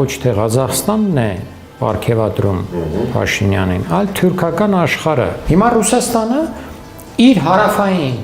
Ոչ թե Ղազախստանն է պարգևատրում Փաշինյանին, այլ թուրքական աշխարհը։ Հիմա Ռուսաստանը իր հարավային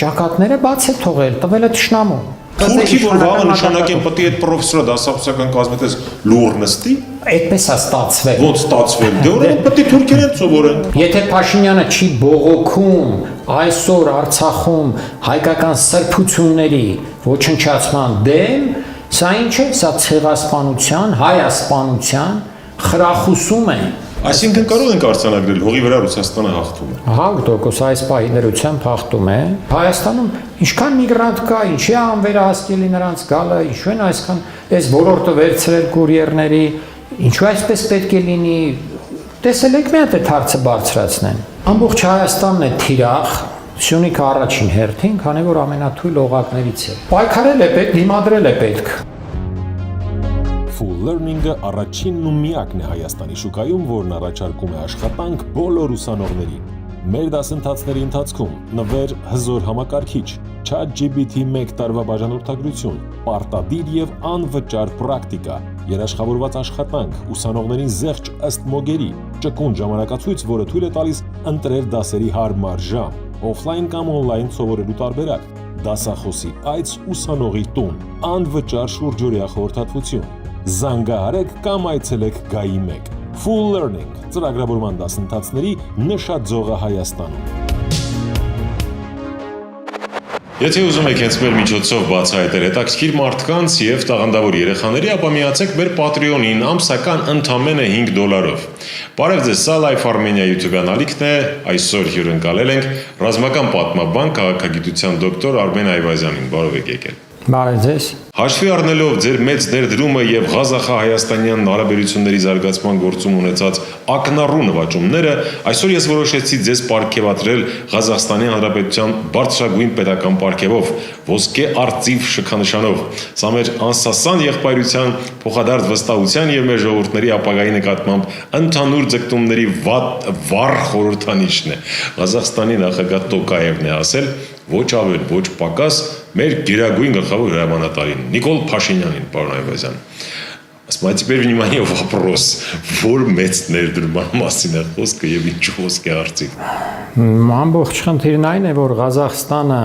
ճակատները բաց է թողել, տվել է թշնամուն։ Թուրքի որ վաղը նշանակեն պետք է այդ պրոֆեսորը դասախոսական կազմից լուր նստի։ Այդպես է ստացվել։ Ոնց ստացվել։ Դե ուրեմն պետք է թուրքերեն սովորեն։ Եթե Փաշինյանը չի բողոքում այսօր Արցախում հայկական սրբությունների ոչնչացման դեմ, սա ինչ է, սա ցեղասպանության, հայասպանության խրախուսում է։ Այսինքն կարող ենք արձանագրել հողի վրա Ռուսաստանը հաղթում է։ 100% այս պահի դրությամբ հաղթում է։ Հայաստանում ինչքան միգրանտ կա, ինչի է անվերահասկելի նրանց գալը, ինչու են այսքան այս ոլորտը վերցրել կուրիերների, ինչու այսպես պետք է լինի։ Տեսել եք մի հատ այդ հարցը բարձրացնեն։ Ամբողջ Հայաստանն է թիրախ, Սյունիքը առաջին հերթին, քանի որ ամենաթույլ օղակներից է։ Պայքարել է պետք, դիմադրել է պետք։ Full Learning-ը առաջինն ու միակն է Հայաստանի շուկայում, որն առաջարկում է աշխատանք բոլոր ուսանողներին։ Մեր դասընթացների ընթացքում նվեր հզոր համակարգիչ, ChatGPT 1 տարվա բաժանորդագրություն, պարտադիր եւ անվճար պրակտիկա, երաշխավորված աշխատանք, ուսանողներին զեղչ ըստ մոգերի, ճկուն ժամանակացույց, որը թույլ է տալիս ընտրել դասերի հարմար ժամ, օֆլայն կամ օնլայն սովորելու տարբերակ, դասախոսի այց ուսանողի տուն, անվճար շուրջօրյա խորհրդատվություն։ Զանգահարեք կամ այցելեք Գայի 1։ Full Learning ծրագրավորման դասընթացների նշաձողը Հայաստանում։ Եթե ուզում եք հենց մեր միջոցով բացահայտել հետաքրքիր մարդկանց եւ տաղանդավոր երեխաների, ապա միացեք մեր Patreon-ին ամսական ընդամենը $5։ Բարև ձեզ, սա Life Armenia YouTube ալիքն է, այսօր հյուրընկալել ենք ռազմական պատմաբան, քաղաքագիտության դոկտոր Արմեն Այվազյանին, բարև եք եկել։ Բարև ձեզ։ Հաշվի առնելով ձեր մեծ ներդրումը եւ Ղազախա-հայաստանյան հարաբերությունների զարգացման գործում ունեցած ակնառու նվաճումները, այսօր ես որոշեցի ձեզ պարգևատրել Ղազախստանի Հանրապետության բարձրագույն պետական պարգևով, ոսկե արծիվ շքանշանով։ Սա մեր անսասան եղբայրության, փոխադարձ վստահության եւ մեր ժողովուրդների ապագայի նկատմամբ ընդհանուր ձգտումների վառ խորհրդանիշն է։ Ղազախստանի նախագահ Տոկաևն է ասել. ոչ ավել, ոչ պակաս, մեր գերագույն գլխավոր հրամանատարին, Նիկոլ Փաշինյանին, պարոն Այվազյան։ Ասում теперь внимание вопрос, որ մեծ ներդրման մասին է խոսքը եւ ինչու ոսկե արծիվ։ Ամբողջ խնդիրն այն է, որ Ղազախստանը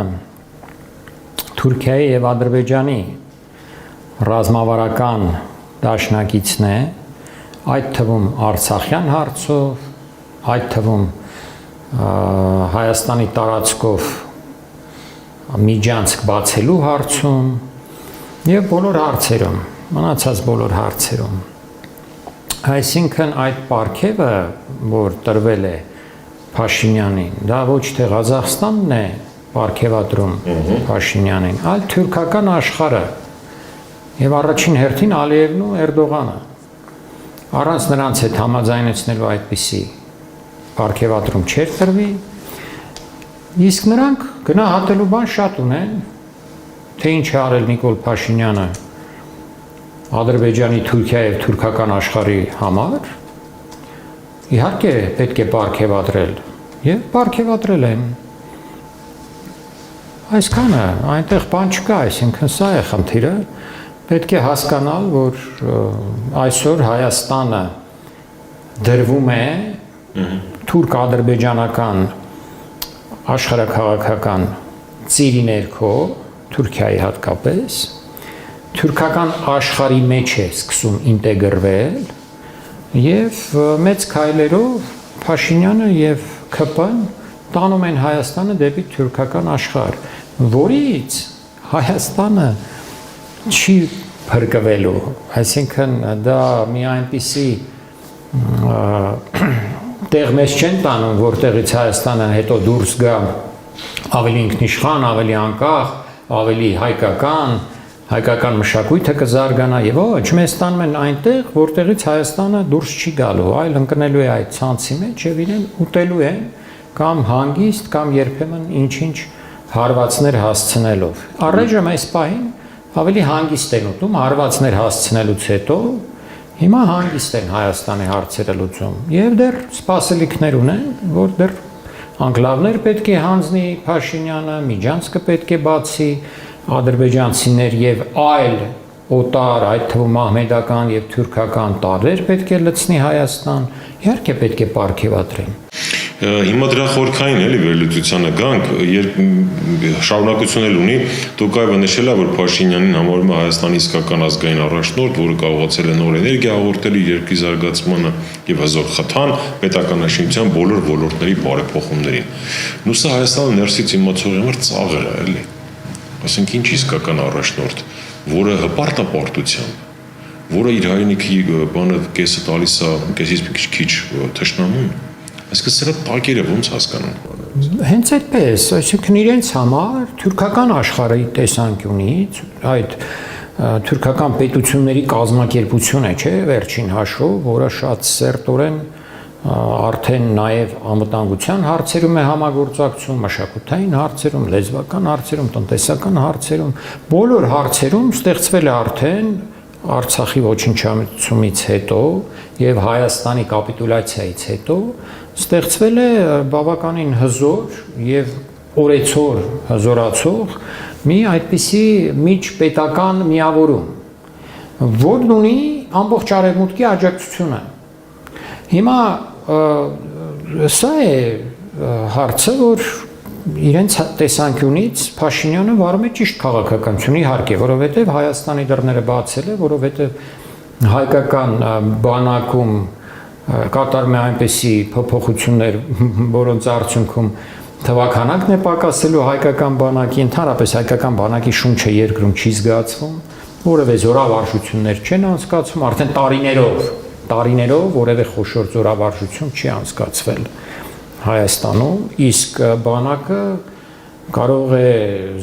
Թուրքիայի եւ Ադրբեջանի ռազմավարական դաշնակիցն է, այդ թվում Արցախյան հարցով, այդ թվում Հայաստանի տարածքով միջանցք բացելու հարցում եւ բոլոր հարցերում, մնացած բոլոր հարցերում։ Այսինքն այդ պարգևը, որ տրվել է Փաշինյանին, դա ոչ թե Ղազախստանն է պարգևատրում Փաշինյանին, այլ թուրքական աշխարհը եւ առաջին հերթին Ալիևն ու Էրդողանը։ Առանց նրանց հետ համաձայնեցնելու այդպիսի պարգևատրում չէր տրվի։ Իսկ նրանք գնահատելու բան շատ ունեն, թե ինչ է արել Նիկոլ Փաշինյանը Ադրբեջանի, Թուրքիայի եւ թուրքական աշխարհի համար։ Իհարկե պետք է պարգևատրել եւ պարգևատրել են։ Այսքանը, այնտեղ բան չկա, այսինքն սա է խնդիրը։ Պետք է հասկանալ, որ այսօր Հայաստանը դրվում է թուրք-ադրբեջանական աշխարհաքաղաքական ծիրի ներքո, Թուրքիայի հատկապես, թուրքական աշխարհի մեջ է սկսում ինտեգրվել եւ մեծ քայլերով Փաշինյանը եւ ՔՊ-ն տանում են Հայաստանը դեպի թուրքական աշխարհ, որից Հայաստանը չի փրկվելու, այսինքն դա մի այնպիսի տեղ մեզ չեն տանում, որտեղից Հայաստանը հետո դուրս գա ավելի ինքնիշխան, ավելի անկախ, ավելի հայկական մշակույթը կզարգանա եւ ոչ, մեզ տանում են այնտեղ, որտեղից Հայաստանը դուրս չի գալու, այլ ընկնելու է այդ ցանցի մեջ եւ իրեն ուտելու են կամ հանգիստ կամ երբեմն ինչ-ինչ հարվածներ հասցնելով։ Առայժմ այս պահին ավելի հանգիստ են ուտում, հարվածներ հասցնելուց հետո հիմա հանգիստ են Հայաստանի հարցերը լուծում եւ դեռ սպասելիքներ ունեն, որ դեռ անկլավներ պետք է հանձնի Փաշինյանը, միջանցքը պետք է բացի, ադրբեջանցիներ եւ այլ օտար, այդ թվում մահմեդական եւ թուրքական տարրեր պետք է լցնի Հայաստան, իհարկե պետք է պարգևատրեն։ Հիմա դրա խորքային էլի վերլուծությանը գանք, երբ շարունակություն էլ ունի, Տոկաևը նշել է, որ Փաշինյանին համարում է Հայաստանի իսկական ազգային առաջնորդ, որը կարողացել է նոր էներգիա հաղորդել իր երկրի զարգացմանը եւ հզոր խթան պետականաշինության բոլոր ոլորտների բարեփոխումներին։ Ու սա Հայաստանը ներսից իմացողի համար ծաղր է, էլի։ Ասենք ինչ իսկական առաջնորդ, որը հպարտապարտությամբ, որը իր հայրենիքի բանը կեսը տալիս է, կեսից մի քիչ թշնամուն։ Այսինքն սրա տակերը ոնց հասկանում։ Հենց այդպես, այսինքն իրենց համար թուրքական աշխարհի տեսանկյունից այդ թուրքական պետությունների կազմակերպությունը, չէ, վերջին հաշվով, որը շատ սերտորեն արդեն նաև անվտանգության հարցերում է համագործակցում, մշակութային հարցերում, լեզվական հարցերում, տնտեսական հարցերում, բոլոր հարցերում ստեղծվել է արդեն Արցախի ոչնչացումից հետո եւ Հայաստանի կապիտուլյացիայից հետո ստեղծվել է բավականին հզոր եւ օրեցօր հզորացող մի այդպիսի միջպետական միավորում, որն ունի ամբողջ արևմուտքի աջակցությունը։ Հիմա սա է հարցը, որ իրենց տեսանկյունից Փաշինյանը վարում է ճիշտ քաղաքականություն, իհարկե, որովհետև Հայաստանի դռները բացել է, որովհետև հայկական բանակում կատարում է այնպիսի փոփոխություններ, որոնց արդյունքում թվաքանակն է պակասելու հայկական բանակի, ընդհանրապես հայկական բանակի շունչը երկրում չի զգացվում, որևէ զորավարժություններ չեն անցկացվում, արդեն տարիներով որևէ խոշոր զորավարժություն չի անցկացվել Հայաստանում, իսկ բանակը կարող է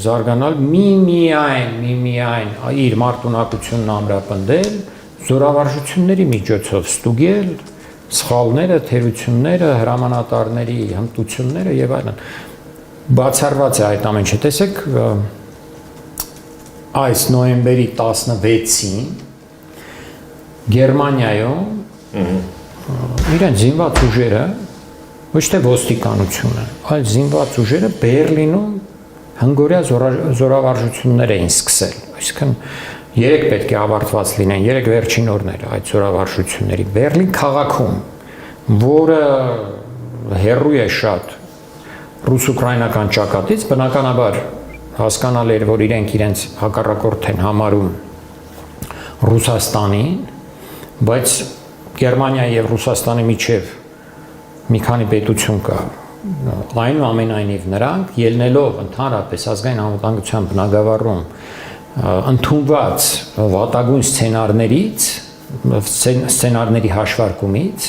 զարգանալ միմիայն իր մարտունակությունն ամրապնդել, զորավարժությունների միջոցով ստուգել սխալները, թերությունները, հրամանատարների հմտությունները եւ այլն։ Բացառված է այդ ամեն ինչը։ Տեսեք, այս նոյեմբերի 16-ին Գերմանիայում իրեն զինված ուժերը ոչ թե ոստիկանությունը, այլ զինված ուժերը Բերլինում հնգօրյա զորավարժություններ էին սկսել։ Այսինքն 3 պետք է ավարտված լինեն, 3 վերջին օրները այդ զորավարժությունների Բերլին քաղաքում, որը հեռու է շատ ռուս-ուկրաինական ճակատից, բնականաբար հասկանալ էր, որ իրենց հակառակորդ են համարում Ռուսաստանին, բայց Գերմանիայի եւ Ռուսաստանի միջև մի քանի պետություն կա, այնուամենայնիվ նրանք ելնելով ընդհանրապես ազգային անվտանգության բնագավառում ընդունված վատագույն սցենարների հաշվարկումից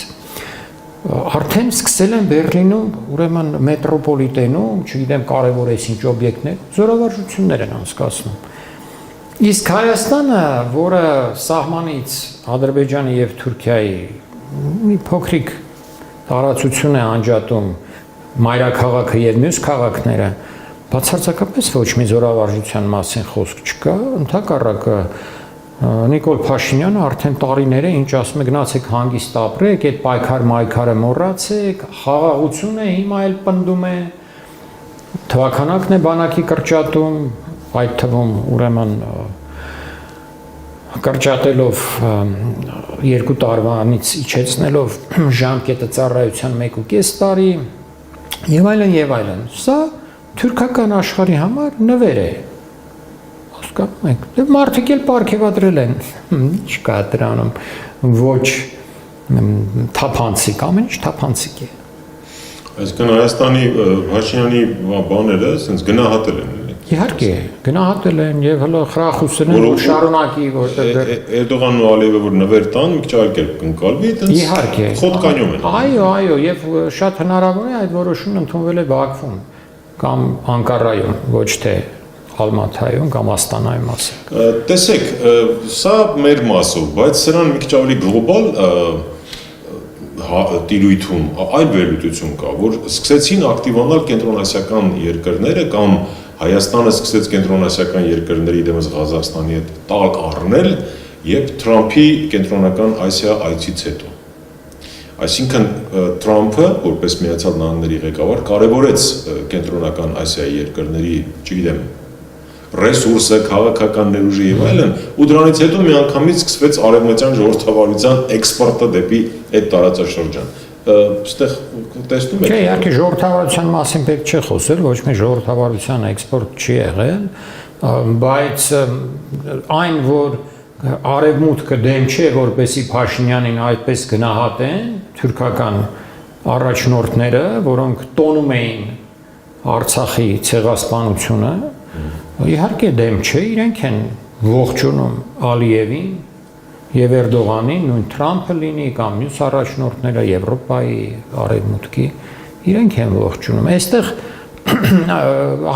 արդեն սկսել են Բերլինում, ուրեմն մետրոպոլիտենում, չգիտեմ կարևոր ինչ օբյեկտներ, զորավարժություններ են անցկացնում։ Իսկ Հայաստանը, որը սահմանից Ադրբեջանի եւ Թուրքիայի մի փոքրիկ տարածություն է անջատում մայրաքաղաքը եւ մյուս քաղաքները, բացարձակապես ոչ մի զորավարժության մասին խոսք չկա, ընդհակառակը Նիկոլ Փաշինյանը արդեն տարիներ է, ինչ ասում է, գնացեք հանգիստ ապրեք, այդ պայքար-մայքարը մոռացեք, խաղաղություն է, հիմա էլ պնդում է, թվականակն է բանակի կրճատում, այդ թվում ուրեմն կրճատելով 2 տարվանից իջեցնելով ժամկետը ծառայության 1.5 տարի եւ այլն, սա թուրքական աշխարհի համար նվեր է, հասկանում եք, դե մարդիկ էլ պարգևատրել են, ինչ կա դրանում, ոչ թափանցիկ, ամեն ինչ թափանցիկ է։ Այսինքն Հայաստանի Փաշինյանի բաները ասենց գնահատել են։ Իհարկե, գնահատել են եւ հələ խրախուսել են, որ շարունակի, որտեղ Էրդողանն ու Ալիևը որ նվեր տան, մի քիչ այլ կերպ կընկալվի, այտենց իհարկե խոտկանյում են։ Այո, եւ շատ հնարավոր է այդ որոշումն ընդունվել է Բաքվում կամ Անկարայում, ոչ թե Ալմաթայում կամ Աստանայում ասենք։ Տեսեք, սա մեր մասով, բայց սրան մի քիչ ավելի գլոբալ տիրույթում այլ վերլուծություն կա, որ սկսեցին ակտիվանալ կենտրոնասիական երկրները կամ Հայաստանը սկսեց կենտրոնասիական երկրների դեմս Ղազախստանի հետ տալ առնել եւ Թրամփի կենտրոնական Ասիա այցից հետո։ Այսինքն Թրամփը, որպես Միացյալ Նահանգների ղեկավար, կարևորեց կենտրոնական Ասիայի երկրների, չգիտեմ, ռեսուրսը, քաղաքական ներուժը եւ այլն, ու դրանից հետո միանգամից սկսվեց արևմտյան ժողովրդավարության էքսպորտը դեպի այդ տարածաշրջան։ Այստեղ տեսնում եք։ Չէ, իհարկե ժողովրդավարության մասին պետք չէ խոսել, ոչ մի ժողովրդավարության էքսպորտ չի եղել, բայց այն, որ արևմուտքը դեմ չէ, որպեսի Փաշինյանին այդպես գնահատեն թուրքական առաջնորդները, որոնք տոնում էին Արցախի ցեղասպանությունը, իհարկե դեմ չէ, իրենք են ողջունում Ալիևին եւ Էրդողանին, նույն Թրամփը լինի կամ մյուս առաջնորդները Եվրոպայի, Արևմուտքի, իրենք են ողջունում։ Այստեղ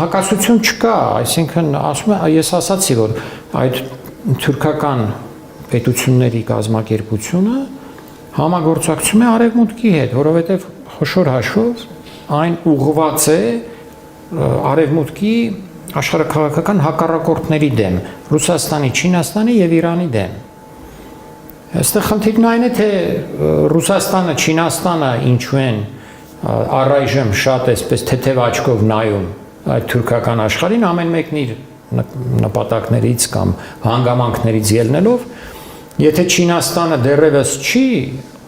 հակասություն չկա, այսինքն ասում եմ, ես ասացի, որ այդ թուրքական պետությունների կազմակերպությունը համագործակցում է Արևմուտքի հետ, որովհետև խոշոր հաշվով այն ուղղված է Արևմուտքի աշխարհաքաղաքական հակառակորդների դեմ, Ռուսաստանի, Չինաստանի եւ Իրանի դեմ։ Այստեղ խնդիրն այն է, թե Ռուսաստանը, Չինաստանը ինչու են առայժմ շատ այսպես թեթև աչքով նայում այդ թուրքական աշխարհին, ամեն մեկն իր նպատակներից կամ հանգամանքներից ելնելով, եթե Չինաստանը դեռևս չի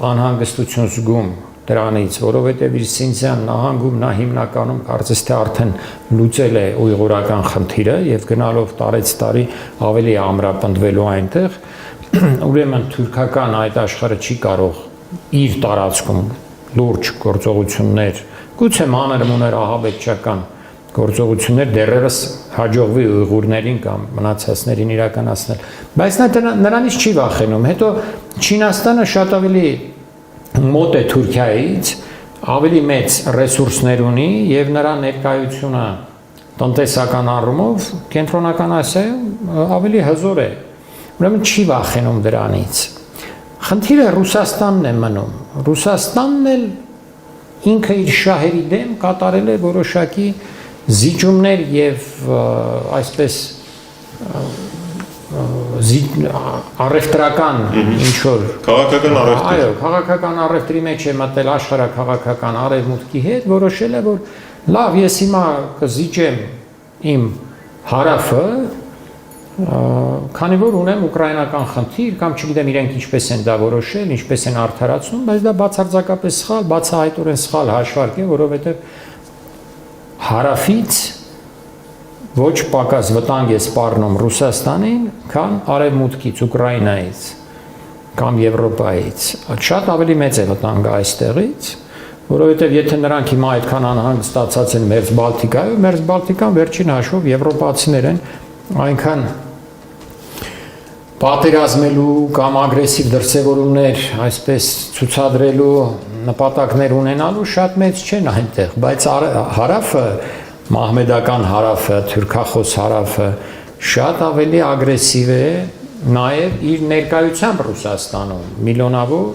անհանգստություն զգում դրանից, որովհետև իր Սինցյան նահանգում նա հիմնականում կարծես թե արդեն լուծել է ուйղուրական խնդիրը եւ գնալով տարեց տարի ավելի ամրապնդվելու այնտեղ, ուրեմն թուրքական այդ աշխարհը չի կարող իր տարածքում լուրջ գործողություններ, գուցե մանր-մունր ահաբեկչական գործողություններ դեռևս հաջողվի ուйղուրներին կամ մնացածներին իրականացնել, բայց նա նրանից չի վախենում։ Հետո Չինաստանը շատ ավելի մոտ է Թուրքիայից, ավելի մեծ ռեսուրսներ ունի եւ նրա ներկայությունը տնտեսական առումով Կենտրոնական Ասիայում ավելի հզոր է։ Ուրեմն չի վախենում դրանից։ Խնդիրը Ռուսաստանն է մնում։ Ռուսաստանն էլ ինքը իր շահերի դեմ կատարել է որոշակի զիջումներ եւ այսպես առևտրական ինչ որ քաղաքական առևտուր։ Այո, քաղաքական առևտրի մեջ է մտել աշխարհաքաղաքական արևմուտքի հետ, որոշել է, որ լավ, ես հիմա կզիջեմ իմ հարավը, քանի որ ունեմ ուկրաինական խնդիր կամ չգիտեմ իրենք ինչպես են դա որոշել, ինչպես են արդարացնում, բայց դա բացարձակապես սխալ, բացահայտորեն սխալ հաշվարկ է, որովհետև հարավից ոչ պակաս վտանգ է սպառնում Ռուսաստանին, քան արևմուտքից, Ուկրաինայից կամ Եվրոպայից։ Շատ ավելի մեծ է վտանգը այստեղից, որովհետև եթե նրանք հիմա այդքան անհանգստացած են Մերձբալտիկայում, Մերձբալտիկան վերջին հաշվով եվրոպացիներ են այնքան պատերազմելու կամ ագրեսիվ դրսևորումներ այսպես ցուցադրելու նպատակներ ունենալու շատ մեծ չեն այնտեղ, բայց հարավը, մահմեդական հարավը, թուրքախոս հարավը շատ ավելի ագրեսիվ է նաև իր ներկայությամբ Ռուսաստանում, միլիոնավոր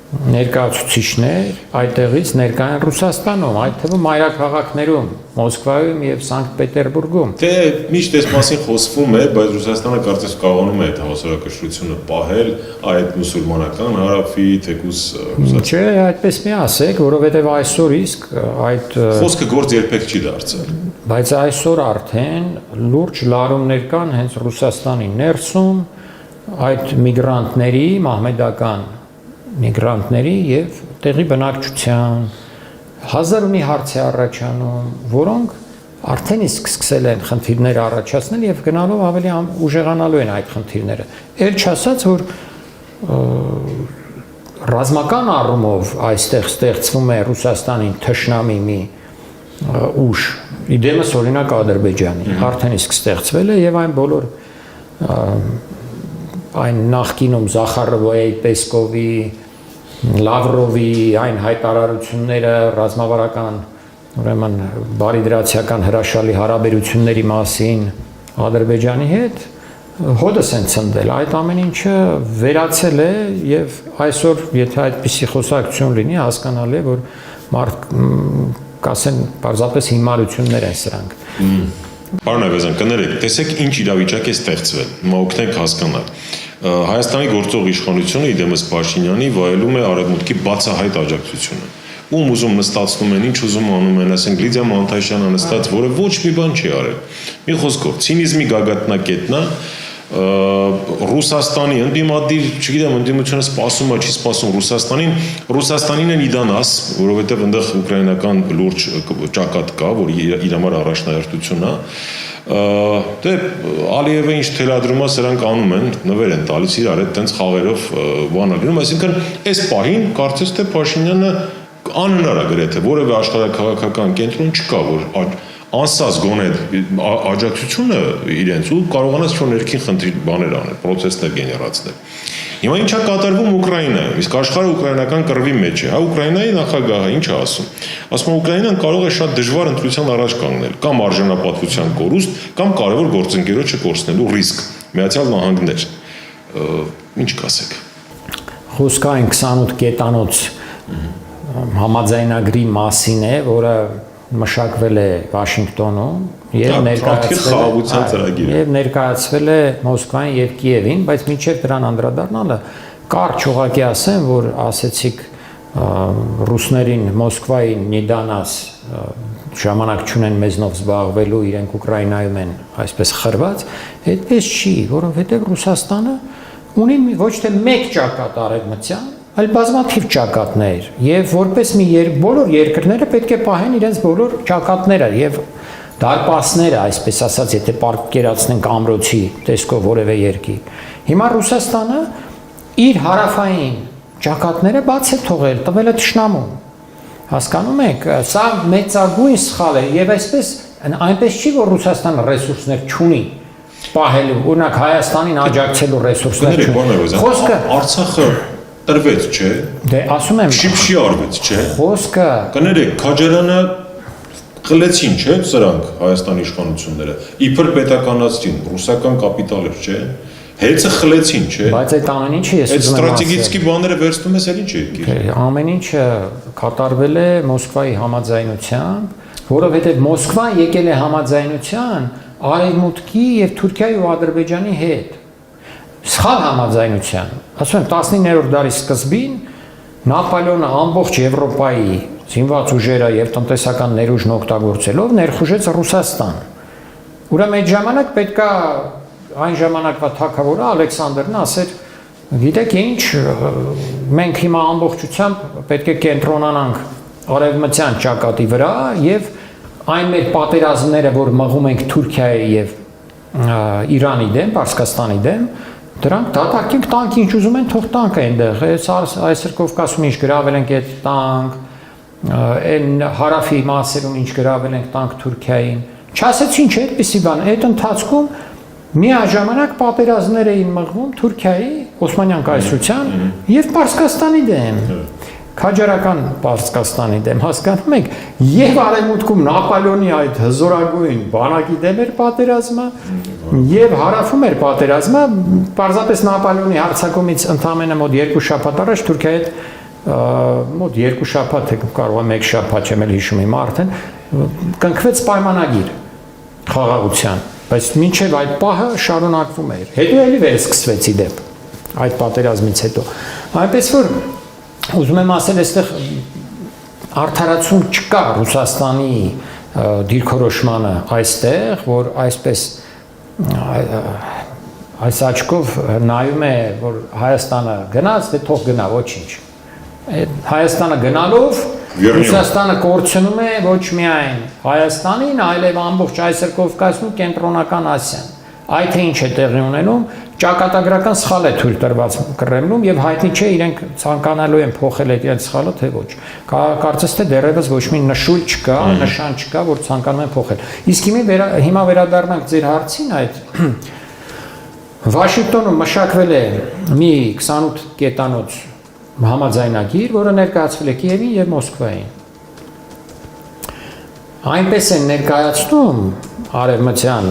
ներկայացուցիչներ այդտեղից ներկա են Ռուսաստանում, այդ թվում մայրաքաղաքներում, Մոսկվայում եւ Սանկտ Պետերբուրգում։ Դե միշտ այս մասին խոսվում է, բայց Ռուսաստանը կարծես կարողանում է այդ հավասարակշռությունը պահել այդ մուսուլմանական հարավի թեկուզ Ռուսաստան։ Չէ, այդպես մի ասեք, որովհետեւ այսօր իսկ այդ խոսքը գործ երբեք չի դարձել։ Բայց այսօր արդեն լուրջ լարումներ կան հենց Ռուսաստանի ներսում այդ միգրանտների, մահմեդական միգրանտների եւ տեղի բնակչության հազար ու մի հարց է առաջանում, որոնք արդեն իսկ սկսել են խնդիրներ առաջացնել եւ գնալով ավելի ուժեղանալու են այդ խնդիրները։ Էլ չասած, որ ռազմական առումով այստեղ ստեղծվում է Ռուսաստանին թշնամի մի ուժ, իդեմս օրինակ Ադրբեջանի, արդեն իսկ ստեղծվել է եւ այն բոլոր այն նախկինում Զախարովի, Պեսկովի, Լավրովի այն հայտարարությունները ռազմավարական, ուրեմն բարիդրացիական հրաշալի հարաբերությունների մասին Ադրբեջանի հետ հոդս են ցնդել, այդ ամեն ինչը վերացել է եւ այսօր եթե այդպիսի խոսակցություն լինի, հասկանալի է, որ մարդ կասեն պարզապես հիմարություններ են սրանք։ Պարոն Այվազյան, կներեք, տեսեք ինչ իրավիճակ է ստեղծվել, հիմա օգնենք հասկանալ։ Հայաստանի գործող իշխանությունը իդեմս Փաշինյանի վայելում է արևմուտքի բացահայտ աջակցությունը։ ում ուզում նստածնում են, ինչ ուզում անում են, ասենք Լիդիա Մանթաշյանը նստած, որը ոչ մի բան չի արել։ Մի խոսքով, ցինիզմի գագաթնակետն է, Ռուսաստանի ընդդիմադիր, չգիտեմ, ընդդիմությունը սպասում է, չի սպասում Ռուսաստանին են իդանաս, որովհետև այնտեղ ուկրաինական լուրջ ճակատ կա, որ իր համար առաջնահերթություն է։ Դե Ալիևը ինչ թելադրում է, սրանք անում են, նվեր են տալիս իրար հետ տենց խաղերով բան ալինում, այսինքն այս պահին կարծես թե Փաշինյանը անհնար է գրեթե որևէ աշխարհաքաղաքական կենտրոն չկա, որ անսած գոնե աջակցությունը իրենց ու կարողանաց ինչ-որ ներքին խնդիր բաներ անել, պրոցեսներ գեներացնել։ Հիմա ինչա կատարվում Ուկրաինայում, իսկ աշխարհը ուկրաինական կռվի մեջ է, հա Ուկրաինայի նախագահը ինչ է ասում։ Ասում է Ուկրաինան կարող է շատ դժվար ընտրության առաջ կանգնել, կամ արժանապատվության կորուստ, կամ կարևոր գործընկերոջը կորցնելու ռիսկ։ Միացյալ Նահանգներ։ Ինչ կասեք։ Խոսքային 28 կետանոց համաձայնագրի մասին է, որը մշակվել է Վաշինգտոնում եւ ներկայացվել է Մոսկվային եւ Կիևին, բայց մինչեւ դրան անդրադառնալը կարճ ուղղակի ասեմ, որ ասեցիք ռուսներին Մոսկվային նիդանաս ժամանակ չունեն մեզնով զբաղվելու, իրենք Ուկրաինայում են այսպես խրված, այդպես չի, որովհետեւ Ռուսաստանը ունի ոչ թե մեկ ճակատ արևմտյան, այլ բազմաթիվ ճակատներ եւ որպես մի բոլոր երկրները պետք է պահեն իրենց բոլոր ճակատները եւ դարպասները, այսպես ասած, եթե պատկերացնենք ամրոցի տեսքով որևէ երկիր։ Հիմա Ռուսաստանը իր հարավային ճակատները բաց է թողել, տվել է թշնամուն։ Հասկանում եք, սա մեծագույն սխալ է եւ այսպես այնպես չի, որ Ռուսաստանը ռեսուրսներ չունի պահելու, օրինակ Հայաստանին աջակցելու ռեսուրսներ չունի։ Խոսքը Արցախը տրվեց, չէ։ Դե ասում եմ, շիփշի արվեց, չէ։ Խոսքը կներեք, Քաջարյանը խլեցին, չէ, սրանք Հայաստանի իշխանությունները։ Իբր պետականացրին, ռուսական կապիտալ էր, չէ։ Հեծը խլեցին, չէ։ Բայց այդ ամեն ինչը ես ուզում եմ ասել։ Այդ ստրատեգիական բաները վերցնում ես, էլ ինչ է եկիր։ Ամեն ինչը կատարվել է Մոսկվայի համաձայնությամբ, որովհետև Մոսկվան եկել է համաձայնության Արևմուտքի եւ Թուրքիայի ու Ադրբեջանի հետ։ Սխալ համաձայնության։ Ասում եմ 19-րդ դարի սկզբին Նապոլեոնը ամբողջ Եվրոպայի զինված ուժերը եւ տնտեսական ներուժն օգտագործելով ներխուժեց Ռուսաստան։ Ուրեմն այդ ժամանակ պետքա այն ժամանակվա թագավորը Ալեքսանդրն ասեր, գիտեք ինչ, մենք հիմա ամբողջությամբ պետք է կենտրոնանանք արևմտյան ճակատի վրա եւ այն մեր պատերազմները, որ մղում ենք Թուրքիայի եւ Իրանի դեմ, Պարսկաստանի դեմ, դրանք դատարկենք, տանք ինչ ուզում են, թող տանք այնտեղ։ Այսօր Կովկասում ինչ գրավել ենք այդ տանք, այն հարավի մասերում ինչ գրավել ենք տանք Թուրքիային։ Չասեցին չէ, այդպիսի բան, այդ ընթացքում միաժամանակ պատերազմներ էին մղվում Թուրքիայի, Օսմանյան կայսրության եւ Պարսկաստանի դեմ, քաջարական Պարսկաստանի դեմ, հասկանում եք, եւ Արևմուտքում Նապոլեոնի այդ հզորագույն բանակի դեմ էր պատերազմը, եւ հարավում էր պատերազմը, պարզապես Նապոլեոնի հարձակումից ընդամենը մոտ 2 շաբաթ առաջ Թուրքիայի հետ մոտ 2 շաբաթ, կարող է 1 շաբաթ, չեմ էլ հիշում հիմա արդեն, կնքվեց պայմանագիր խաղաղության, բայց մինչև այդ պահը շարունակվում էր։ Հետո էլի վերսկսվեց իդեպ այդ պատերազմից հետո։ Այնպես որ ուզում եմ ասել, այստեղ արդարացում չկա Ռուսաստանի դիրքորոշմանը այստեղ, որ այսպես այս աչքով նայում է, որ Հայաստանը գնաց, դե թող գնա, ոչինչ։ Հայաստանը գնալով Ռուսաստանը կորցնում է ոչ միայն Հայաստանին, այլև ամբողջ այսօր Կովկասն ու Կենտրոնական Ասիան։ Այդ թե ինչ է տեղի ունենում, ճակատագրական սխալ է թույլ տրված Կրեմլում եւ հայտնի չէ իրենք ցանկանալու են փոխել այդ իրենց սխալը թե ոչ։ Կարծես թե դեռևս ոչ մի նշույլ չկա, նշան չկա, որ ցանկանում են փոխել։ Իսկ հիմա վերադառնանք ձեր հարցին, այդ Վաշինգտոնում մշակվել է մի 28 կետանոց համաձայնագիր, որը ներկայացվել է Կիևին եւ Մոսկվային։ Այնպես են ներկայացնում արևմտյան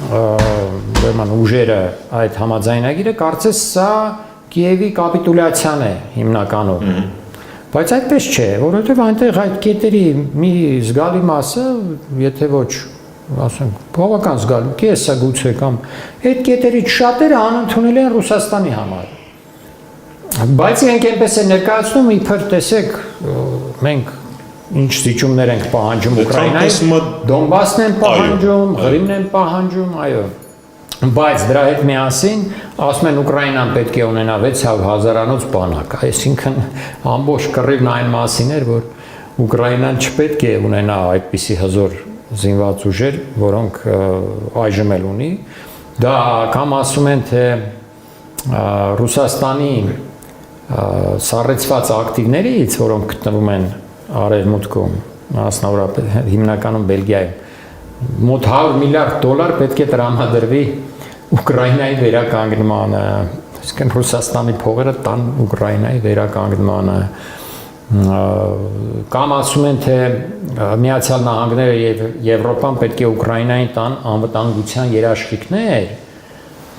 ուրեմն ուժերը այդ համաձայնագիրը, կարծես սա Կիևի կապիտուլյացիան է հիմնականում։ Բայց այդպես չէ, որովհետեւ այնտեղ այդ կետերի մի զգալի մասը, եթե ոչ, ասենք, բավական զգալի, կեսը գուցե կամ այդ կետերից շատերը անընդունել են Ռուսաստանի համար։ Բայց իրենք այնպես են ներկայացնում, իբր տեսեք, մենք ինչ զիջումներ ենք պահանջում Ուկրաինայից, Դոնբասն են պահանջում, Ղրիմն են պահանջում, այո։ Բայց դրա հետ միասին ասում են Ուկրաինան պետք է ունենա 600,000-անոց բանակ, այսինքն ամբողջ կռիվն այն մասին էր, որ Ուկրաինան չպետք է ունենա այդպիսի հզոր զինված ուժեր, որոնք այժմ էլ ունի։ Դա կամ ասում են, թե Ռուսաստանի սառեցված ակտիվներից, որոնք գտնվում են արևմուտքում, մասնավորապես հիմնականում Բելգիայում, մոտ $100 միլիարդ պետք է տրամադրվի Ուկրաինայի վերականգնմանը, այսինքն Ռուսաստանի փողերը տան Ուկրաինայի վերականգնմանը, կամ ասում են, թե Միացյալ Նահանգները եւ Եվրոպան պետք է Ուկրաինային տան անվտանգության երաշխիքներ,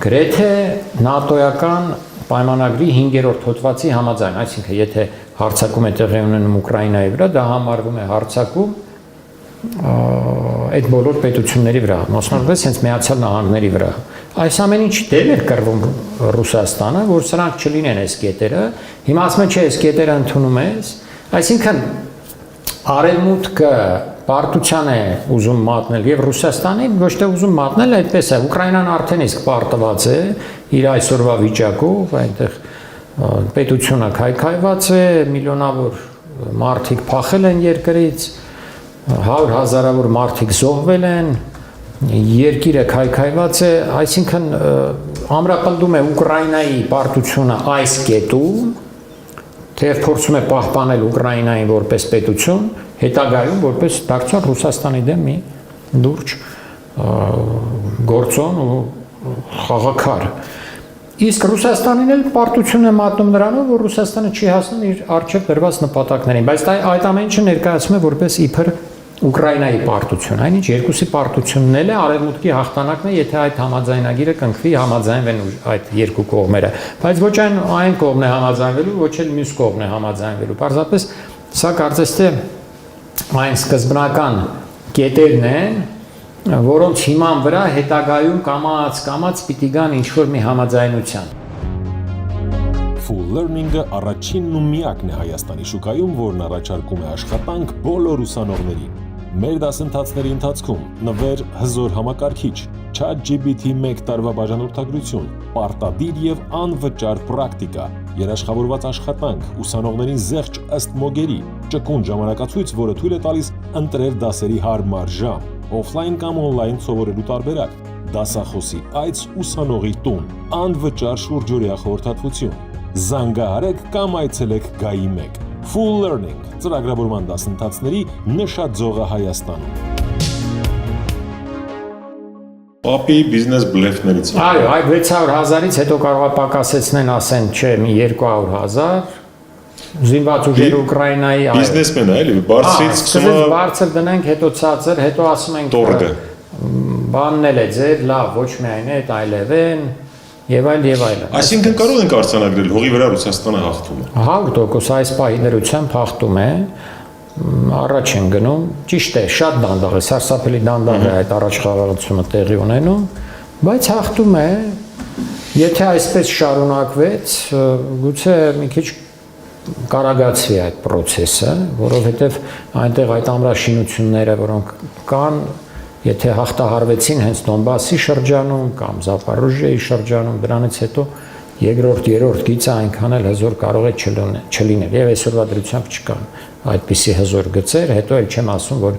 գրեթե նատոյական պայմանագրի 5-րդ հոդվածի համաձայն, այսինքն եթե հարձակում է տեղի ունենում Ուկրաինայի վրա, դա համարվում է հարձակում այդ բոլոր պետությունների վրա, մասնավորապես հենց Միացյալ Նահանգների վրա։ Այս ամեն ինչի դեմ էր կռվում Ռուսաստանը, որ սրանք չլինեն այս կետերը, հիմա ասում են, չէ, այս կետերը ընդունում ես, այսինքն Արևմուտքը պարտության է ուզում մատնել եւ Ռուսաստանի ոչ թե ուզում մատնել, այդպես է, Ուկրաինան արդեն իսկ պարտված է իր այսօրվա վիճակով, այնտեղ պետությունը քայքայված է, միլիոնավոր մարդիկ փախել են երկրից, 100,000-ավոր մարդիկ զոհվել են, երկիրը քայքայված է, այսինքն ամրապնդում է Ուկրաինայի պարտությունը այս կետում, թեև փորձում է պահպանել Ուկրաինային որպես պետություն, հետագայում որպես դարձյալ Ռուսաստանի դեմ մի լուրջ գործոն ու խաղաքար։ Իսկ Ռուսաստանին էլ պարտություն է մատնում նրանով, որ Ռուսաստանը չի հասնում իր առջև դրված նպատակներին, բայց այդ ամեն ինչը ներկայացում է որպես իբր Ուկրաինայի պարտություն, այնինչ երկուսի պարտությունն էլ է արևմուտքի հաղթանակն է, եթե այդ համաձայնագիրը կնքվի, համաձայնվեն այդ երկու կողմերը, բայց ոչ այն կողմն է համաձայնվելու, ոչ էլ մյուս կողմն է համաձայնվելու։ Պարզապես սա կարծես թե այն սկզբնական կետերն են, որոնց հիման վրա հետագայում կամաց պիտի գան ինչ-որ մի համաձայնության։ Full Learning-ը առաջինն ու միակն է Հայաստանի շուկայում, որն առաջարկում է աշխատանք բոլոր ուսանողներին։ Մեր դասընթացների ընթացքում նվեր հզոր համակարգիչ, ChatGPT 1 տարվա բաժանորդագրություն, պարտադիր եւ անվճար պրակտիկա, երաշխավորված աշխատանք, ուսանողներին զեղչ ըստ մոգերի, ճկուն ժամանակացույց, որը թույլ է տալիս ընտրել դասերի հարմար ժամ, օֆլայն կամ օնլայն սովորելու տարբերակ, դասախոսի այց ուսանողի տուն, անվճար շուրջօրյա խորհրդատվություն։ Զանգահարեք կամ այցելեք Գայի 1 Full Learning ծրագրավորման դասընթացների նշաձողը Հայաստանում։ Պապի բիզնես բլեֆներից։ Այո, այդ 600,000-ից հետո կարող է պակասեցնեն, ասեն, չէ, մի 200,000 զինված ուժերը Ուկրաինայի բիզնեսմեն է, էլի, բարձրից սկսում է բարձր դնենք, հետո ցածր, հետո ասում ենք տորգը։ Բանն էլ է ձեր, լավ, ոչ միայն այդ, այլև են եւ այլ։ Այսինքն կարող ենք արձանագրել հողի վրա Ռուսաստանը հաղթում է։ 100% այս պահի դրությամբ հաղթում է, առաջ են գնում, ճիշտ է, շատ դանդաղ է, սարսափելի դանդաղ է այդ առաջխաղացումը տեղի ունենում, բայց հաղթում է, եթե այսպես շարունակվեց, գուցե մի քիչ կարագացվի այդ process-ը, որովհետև այնտեղ այդ ամրաշինությունները, որոնք կան, եթե հաղթահարվեցին հենց Դոնբասի շրջանում կամ Զապորոժիայի շրջանում, դրանից հետո երկրորդ, երրորդ գիծը այնքան էլ հզոր կարող է չլինել եւ այսօրվա դրությամբ չկան այդպիսի հզոր գծեր, հետո էլ չեմ ասում, որ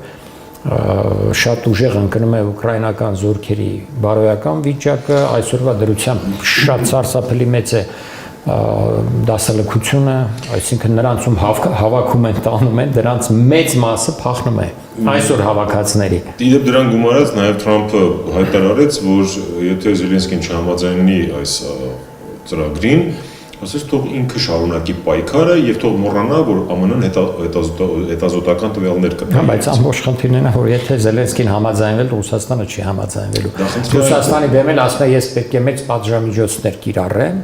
շատ ուժեղ ընկնում է ուկրաինական զորքերի բարոյական վիճակը, այսօրվա դրությամբ շատ սարսափելի մեծ է դասալքությունը, այսինքն նրանցում հավաքում են, տանում են, դրանց մեծ մասը փախնում է այսօր հավաքածների։ Իդեպ դրան գումարած նաև Թրամփը հայտարարեց, որ եթե Զելենսկին չհամաձայնի այս ծրագրին, ասես թող ինքը շարունակի պայքարը եւ թող մոռանա, որ ԱՄՆ-ն հետազոտական տվյալներ կտա։ Բայց ամբողջ խնդիրն է, որ եթե Զելենսկին համաձայնվել, Ռուսաստանը չի համաձայնվելու։ Ռուսաստանի դեմ էլ ասում է, ես պետք է մեծ պատժամիջոցներ կիրառեմ։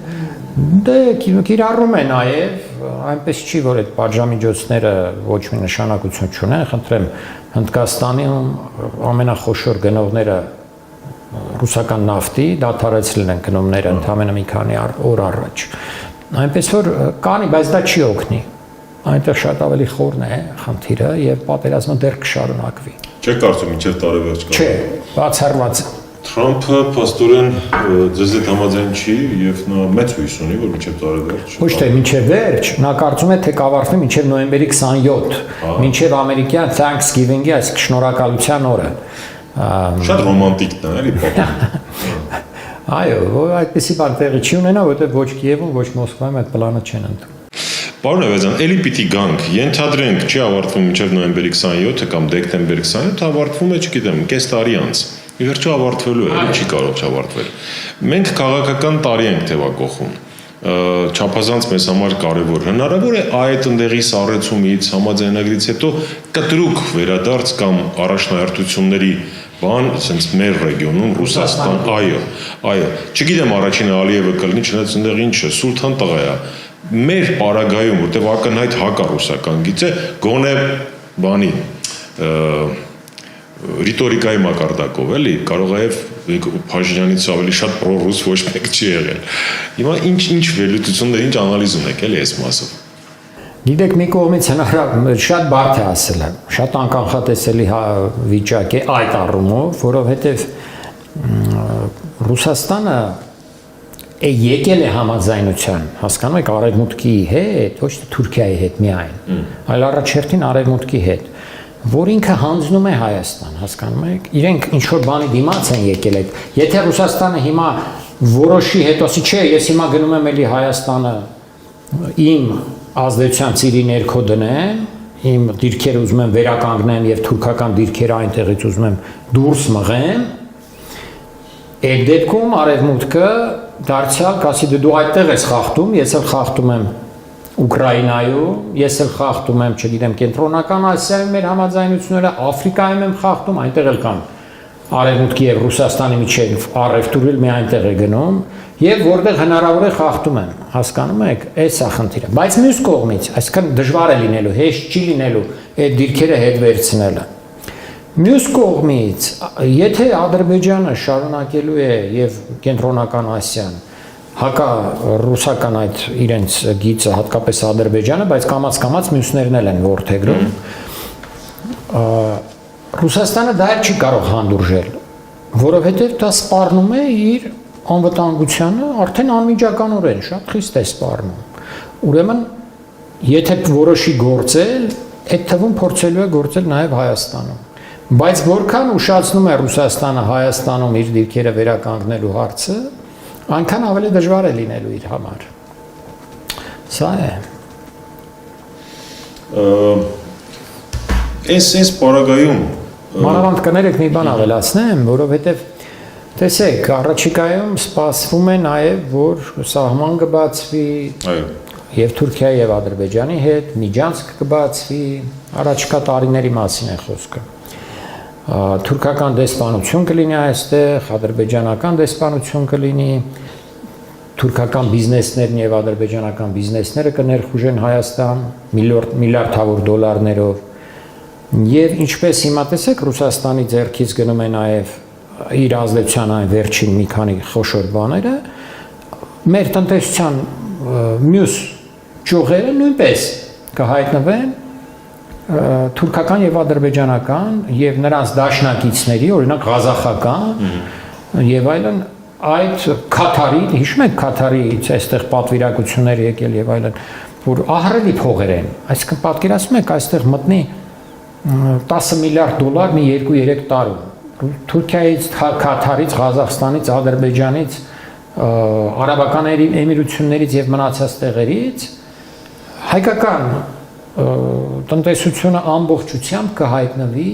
Դե կիրառում է նաև, այնպես չի, որ այդ պատժամիջոցները ոչ մի նշանակություն չունեն, խնդրեմ, Հնդկաստանում ամենախոշոր գնողները ռուսական նավթի դադարեցրել են գնումները ընդամենը մի քանի օր առաջ։ Այնպես որ կանի, բայց դա չի օգնի։ Այնտեղ շատ ավելի խորն է խնդիրը եւ պատերազմը դեռ կշարունակվի։ Չեք կարծում մինչև տարեվերջ կա։ Չէ, բացառված։ Թրամփը փաստորեն ձեզ հետ համաձայն չի եւ նա մեծ հույս ունի, որ մինչև տարեվերջ։ Ոչ թե մինչև վերջ, նա կարծում է թե կավարտվի մինչև նոյեմբերի 27, մինչև ամերիկյան Thanksgiving-ի, այսինքն շնորհակալության օրը։ Շատ ռոմանտիկ է, էլի պատմում։ Այո, այդպեսի բան տեղի չի ունենա, որովհետև ոչ Կիևում, ոչ Մոսկվայում այդ պլանը չեն ընդունում։ Պարոն Ավազյան, էլի պիտի գանք, ենթադրենք չի ավարտվում մինչև նոյեմբերի 27-ը կամ դեկտեմբերի 27-ը, ավարտվում է, չգիտեմ, կես տարի անց։ Ի վերջո ավարտվելու է, չի կարող չավարտվել։ Մենք քաղաքական տարի ենք թևակողում։ Չափազանց մեզ համար կարևոր։ Հնարավոր է այդ ընդեղի սառեցումից, համաձայնագրից հետո կտրուկ վերադարձ կամ առաջնահերթությունների բան, ասենց մեր ռեգիոնում Ռուսաստան, այո։ Չգիտեմ առաջինը Ալիևը կլինի, չնայած այնտեղ ինչը, Սուլթան տղա է։ Մեր պարագայում, որտեղ ակնհայտ հակառուսական գիծ է, գոնե բանի ռիտորիկայի մակարդակով, էլի, կարող է Փաշինյանից ավելի շատ պրոռուս ոչ մեկ չի եղել։ Հիմա ինչ վերլուծություններ, ինչ անալիզ ունեք, էլի այս մասով։ Գիտեք, մի կողմից շատ բարդ է ասելը, շատ անկանխատեսելի վիճակ է այդ առումով, որովհետև Ռուսաստանը եկել է համաձայնության, հասկանում եք, Արևմուտքի հետ, ոչ թե Թուրքիայի հետ միայն, այլ առաջերտին Արևմուտքի հետ, որ ինքը հանձնում է Հայաստան, հասկանում եք, իրենք ինչ-որ բանի դիմաց են եկել այդ, եթե Ռուսաստանը հիմա որոշի հետո ասի, չէ, ես հիմա գնում եմ էլի Հայաստանը իմ ազդեցության ծիրի ներքո դնեմ, իմ դիրքերը ուզում եմ վերականգնեմ եւ թուրքական դիրքերը այնտեղից ուզում եմ դուրս մղեմ, այդ դեպքում Արևմուտքը դարձյալ կասի դու այդտեղ ես խախտում, ես էլ խախտում եմ Ուկրաինայում, ես էլ խախտում եմ, չգիտեմ, Կենտրոնական Ասիայում մեր համաձայնությունները, Աֆրիկայում եմ խախտում, այնտեղ էլ կան Արևմուտքի եւ Ռուսաստանի միջեւ առևտուրը մի այնտեղ է գնում եւ որտեղ հնարավոր է խախտում են, հասկանում եք, այս է խնդիրը։ Բայց մյուս կողմից, այսինքն դժվար է լինելու, հեշտ չի լինելու այդ դիրքերը հետ վերցնելը։ Մյուս կողմից, եթե Ադրբեջանը շարունակելու է եւ Կենտրոնական Ասիան հակառուսական այդ իրենց գիծը, հատկապես Ադրբեջանը, բայց կամաց-կամաց մյուսներն են որդեգրում, Ռուսաստանը դա չի կարող հանդուրժել, որովհետև դա սպառնում է իր անվտանգությանը արդեն անմիջականորեն, շատ խիստ է սպառնում։ Ուրեմն, եթե որոշի գործել, այդ թվում փորձելու է գործել նաև Հայաստանում։ Բայց որքան ուշացնում է Ռուսաստանը Հայաստանում իր դիրքերը վերականգնելու հարցը, այնքան ավելի դժվար է լինելու իր համար։ Սա է։ Այս պարագայում Մանավանդ կներեք մի բան ավելացնեմ, որովհետև տեսեք, առաջիկայում սպասվում է նաև, որ սահման կբացվի եւ Թուրքիայի եւ Ադրբեջանի հետ, Միջանցք կբացվի, առաջիկա տարիների մասին է խոսքը։ Թուրքական դեսպանություն կլինի այստեղ, ադրբեջանական դեսպանություն կլինի, թուրքական բիզնեսներն եւ ադրբեջանական բիզնեսները կներխուժեն Հայաստան միլիարդավոր դոլարներով։ Եվ ինչպես հիմա տեսեք, Ռուսաստանի ձեռքից գնում է նաև իր ազդեցության այն վերջին մի քանի խոշոր բաները, մեր տնտեսության մյուս ճյուղերը նույնպես կհայտնվեն թուրքական եւ ադրբեջանական եւ նրանց դաշնակիցների, օրինակ ղազախական եւ այլն, այդ Քաթարի, հիշում եք Քաթարից այստեղ պատվիրակություններ եկել եւ այլն, որ ահռելի փողեր են, այսինքն պատկերացնում եք այստեղ մտնի 10 միլիարդ դոլար մի 2-3 տարում Թուրքիայից, Քաթարից, Ղազախստանից, Ադրբեջանից, Արաբական Էմիրություններից եւ մնացած տեղերից հայկական տնտեսությունը ամբողջությամբ կհայտնվի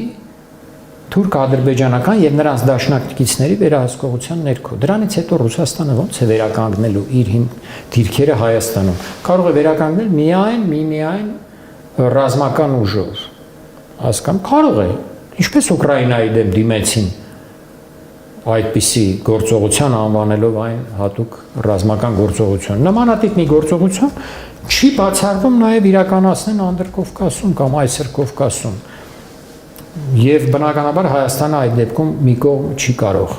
թուրք-ադրբեջանական եւ նրանց դաշնակիցների վերահսկողության ներքո։ Դրանից հետո Ռուսաստանը ո՞նց է վերականգնելու իր դիրքերը Հայաստանում։ Կարող է վերականգնել միայն ռազմական ուժով։ Հասկանում, կարող է, ինչպես Ուկրաինայի դեմ դիմեցին այդպիսի գործողության անվանելով այն հատուկ ռազմական գործողություն։ Նմանատիպ մի գործողություն չի բացառվում նաև իրականացնեն Անդրկովկասում կամ այսօր Կովկասում։ Եվ բնականաբար Հայաստանը այդ դեպքում մի կողմ չի կարող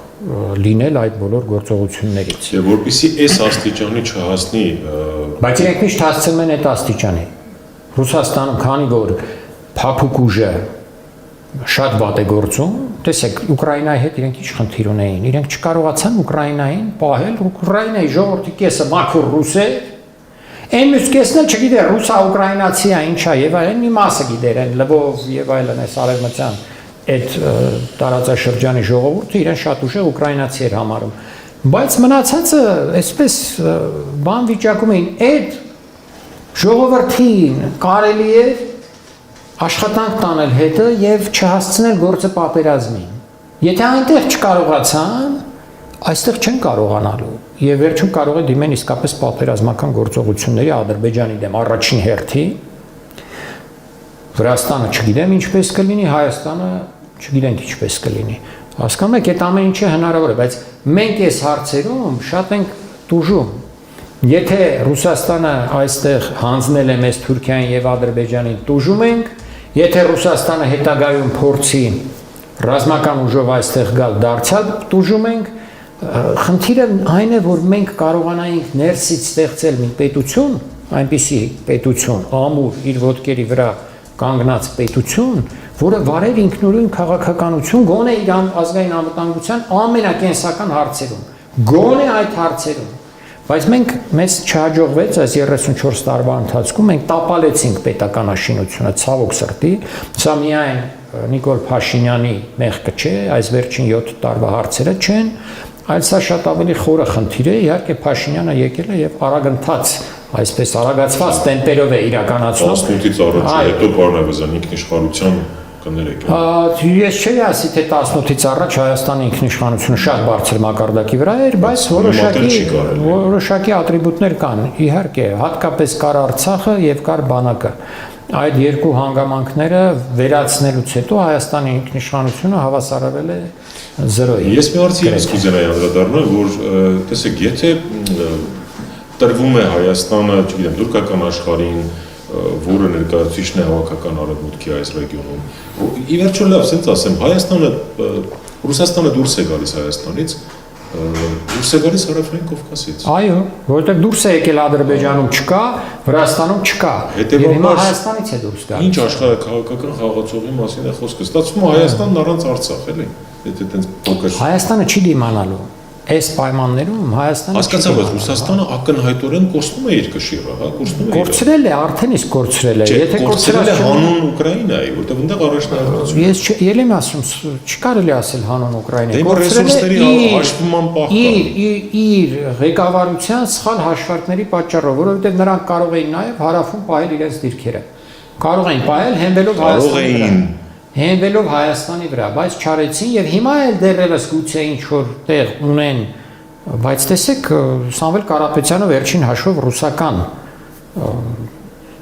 լինել այդ բոլոր գործողություններից։ Եվ որպեսզի այս աստիճանի չհասնի, բայց իրենք միշտ հասցնում են այդ աստիճանի։ Ռուսաստանում քանի որ փափուկ ուժը շատ վատ է գործում, տեսեք, Ուկրաինայի հետ իրենք ինչ խնդիր ունեին, իրենք չկարողացան Ուկրաինային պահել, Ուկրաինայի ժողովրդի կեսը մաքուր ռուս է, այն մյուս կեսն էլ չգիտեր ռուսա-ուկրաինացի է, ինչ է, եւ այլն, մի մասը գիտեր, այն Լվով եւ այլն, այս արևմտյան այդ տարածաշրջանի ժողովուրդը իրեն շատ ուժեղ ուկրաինացի էր համարում, բայց մնացածը այսպես բան վիճակում էին, այդ ժողովրդին կարելի է աշխատանք տանել հետը եւ չհասցնել գործը պատերազմին։ Եթե այնտեղ չկարողացան, այստեղ չեն կարողանալու եւ վերջում կարող է դիմեն իսկապես պատերազմական գործողությունների Ադրբեջանի դեմ առաջին հերթի։ Վրաստանը չգիտեմ ինչպես կլինի, Հայաստանը չգիտենք ինչպես կլինի։ Հասկանում եք, այդ ամեն ինչը հնարավոր է, բայց մենք այս հարցերում շատ ենք տուժում։ Եթե Ռուսաստանը այստեղ հանձնել է մեզ Թուրքիային եւ Ադրբեջանին, տուժում ենք, եթե Ռուսաստանը հետագայում փորձի ռազմական ուժով այստեղ գալ, դարձյալ տուժում ենք, խնդիրը այն է, որ մենք կարողանայինք ներսից ստեղծել մի պետություն, այնպիսի պետություն, ամուր իր ոտքերի վրա կանգնած պետություն, որը վարեր ինքնուրույն քաղաքականություն, գոնե իր ազգային անվտանգության ամենակենսական հարցերում, գոնե այդ հարցերում։ Բայց մեզ չհաջողվեց այս 34 տարվա ընթացքում, մենք տապալեցինք պետականաշինությունը, ցավոք սրտի, սա միայն Նիկոլ Փաշինյանի մեղքը չէ, այս վերջին 7 տարվա հարցերը չեն, այլ սա շատ ավելի խորը խնդիր է, իհարկե Փաշինյանը եկել է եւ արագընթաց, այսպես արագացված տեմպերով է իրականացնում։ 18-ից առաջ հետո պարոն Այվազյան ինքնիշխանության կներեք։ Ես չէի ասի, թե 18-ից առաջ Հայաստանի ինքնիշխանությունը շատ բարձր մակարդակի վրա էր, բայց որոշակի ատրիբուտներ կան, իհարկե, հատկապես կար Արցախը եւ կար բանակը։ Այդ երկու հանգամանքները վերացնելուց հետո Հայաստանի ինքնիշխանությունը հավասարվել է 0-ի։ Ես մի հարցի ես կուզենայի անդրադառնալ, որ տեսեք, եթե տրվում է Հայաստանը, չգիտեմ, թուրքական աշխարհին, որը ներկայացուցիչն է հավաքական արևմուտքի այս ռեգիոնում։ Ի վերջո լավ, ասենց ասեմ, Ռուսաստանը դուրս է գալիս Հայաստանից, դուրս է գալիս Հարավային Կովկասից։ Այո, որովհետև դուրս է եկել Ադրբեջանում չկա, Վրաստանում չկա։ Եվ հիմա Հայաստանից է դուրս գալիս։ Ինչ աշխարհաքաղաքական խաղացողի մասին է խոսքը։ Ստացվում է Հայաստանն առանց Արցախ, էլի։ Եթե այդպես փոքր։ Հայաստանը չի դիմանալու։ Այս պայմաններում Հայաստանը հասկացա, բայց Ռուսաստանը ակնհայտորեն կորցնում է իր կշիռը, հա, կորցնում է։ Կորցրել է, արդեն իսկ կորցրել է։ Եթե կորցրել է հանուն Ուկրաինայի, որտեղ այնտեղ առաջնահերթություն։ Ես ելեմ ասում, չկարելի ասել հանուն Ուկրաինայի։ Դե ռեսուրսների հաշվման պահ կա։ Իր ղեկավարության սխալ հաշվարկների պատճառով, որովհետև նրանք կարող էին նաև հարավում պահել իրենց դիրքերը։ Կարող էին պահել հենվելով հենվելով Հայաստանի վրա, բայց չարեցին եւ հիմա էլ դեռևս գուցե ինչ որ տեղ ունեն, բայց տեսեք Սամվել Կարապետյանը վերջին հաշվով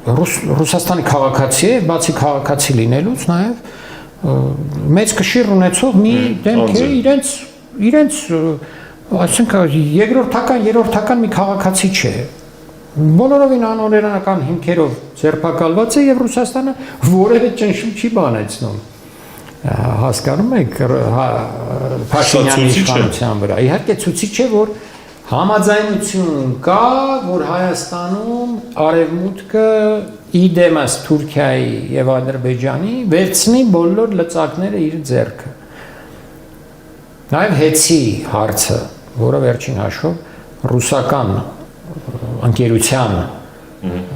Ռուսաստանի քաղաքացի է, բացի քաղաքացի լինելուց նաեւ մեծ կշիռ ունեցող մի դեմք է իրենց այսինքն երրորդական մի քաղաքացի չէ։ Բոլորովին անօրինական հիմքերով ձերբակալված է եւ Ռուսաստանը որևէ ճնշում չի բանեցնում։ Հասկանում եք Փաշինյանի իշխանության վրա։ Իհարկե ցույցիչ է, որ համաձայնություն կա, որ Հայաստանում արևմուտքը իդեմս Թուրքիայի եւ Ադրբեջանի վերցնի բոլոր լծակները իր ձեռքը։ Նաեւ հեցի հարցը, որը վերջին հաշվով ռուսական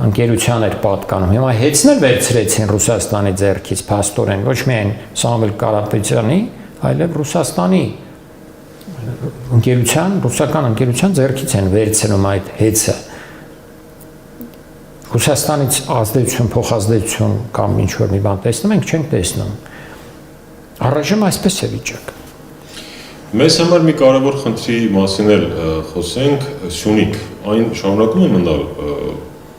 ընկերության էր պատկանում։ Հիմա հեծն էլ վերցրեցին Ռուսաստանի ձեռքից փաստորեն, ոչ միայն Սամվել Կարապետյանի, այլև Ռուսաստանի ռուսական ընկերության ձեռքից են վերցնում այդ հեծը։ Ռուսաստանից ազդեցություն, փոխազդեցություն կամ ինչ որ մի բան տեսնում ենք, չենք տեսնում։ Առայժմ այսպես է վիճակը։ Մեզ համար մի կարևոր խնդրի մասին էլ խոսենք, Սյունիք, այն շարունակում է մնալ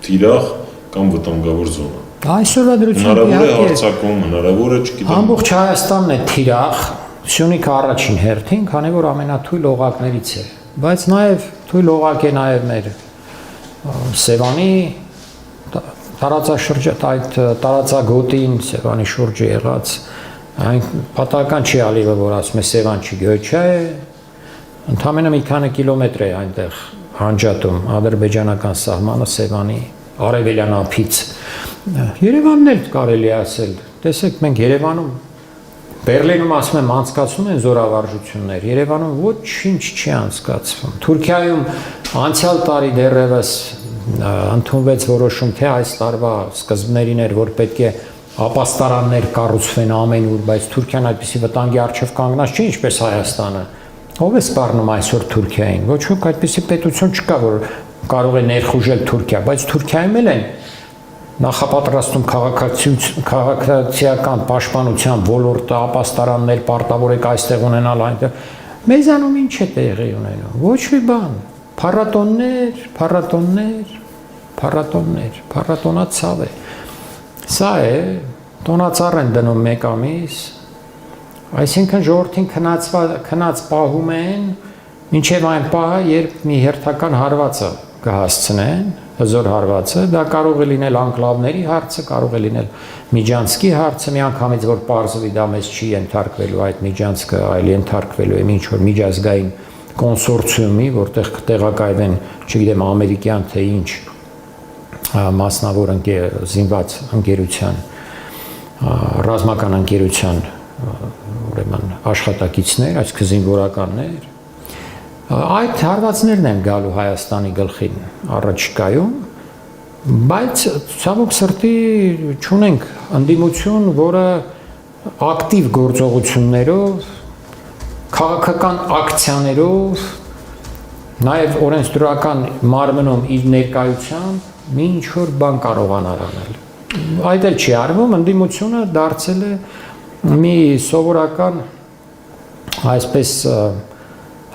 թիրախ կամ վտանգավոր զոնա։ Այսօրվա դրությամբ հնարավոր է հարձակում, հնարավոր է, չգիտեմ։ Ամբողջ Հայաստանն է թիրախ, Սյունիքը առաջին հերթին, քանի որ ամենաթույլ օղակներից է, բայց նաև թույլ օղակ է նաև մեր Սևանի տարածագոտին, Սևանի շուրջը եղած այն պատահական չի ալիվը, որ ասում է Սևան չի գոյ չէ, Ընդամենը մի քանի կիլոմետր է այնտեղ անջատում ադրբեջանական սահմանը Սևանի արևելյան ափից։ Երևանն էլ կարելի է ասել։ Տեսեք, մենք Երևանում Բերլինում ասում եմ անցկացնում են զորավարժություններ, Երևանում ոչինչ չի անցկացվում։ Թուրքիայում անցյալ տարի դեռևս ընդունվեց որոշում, թե այս տարվա սկզբներին էր, որ պետք է ապաստարաններ կառուցվեն ամենուր, բայց Թուրքիան այդպիսի վտանգի առջև կանգնած չի, ինչպես Հայաստանը։ Ո՞վ է սպառնում այսօր Թուրքիային։ Ոչ ոք այդպիսի պետություն չկա, որ կարող է ներխուժել Թուրքիա, բայց Թուրքիայում էլ են նախապատրաստում քաղաքացիական պաշտպանության ոլորտը, ապաստարաններ պարտավոր եք այստեղ ունենալ այնտեղ։ Մեզանում ինչ է տեղի ունենում։ Ոչ մի բան։ Փառատոններ, փառատոնացավ է։ Սա է, տոնածառ են դնում մեկ ամիս, այսինքն ժողովրդին քնած պահում են, մինչև այն պահը, երբ մի հերթական հարվածը կհասցնեն, հզոր հարվածը, դա կարող է լինել անկլավների հարցը, կարող է լինել Միջանցքի հարցը, միանգամից որ պարզվի դա մեզ չի ենթարկվելու, այդ Միջանցքը այլ ենթարկվելու է ինչ-որ միջազգային կոնսորցիումի, որտեղ կտեղակայվեն, չգիտեմ, ամերիկյան թե ինչ մասնավոր զինված ընկերության, ռազմական ընկերության ուրեմն աշխատակիցներ, այսինքն զինվորականներ, այդ հարվածներն են գալու Հայաստանի գլխին առաջիկայում, բայց ցավոք սրտի չունենք ընդդիմություն, որը ակտիվ գործողություններով, քաղաքական ակցիաներով, նաև օրենսդրական մարմնում իր ներկայությամբ մի ինչ-որ բան կարողանար անել։ Այդ էլ չի արվում, ընդդիմությունը դարձել է մի սովորական, այսպես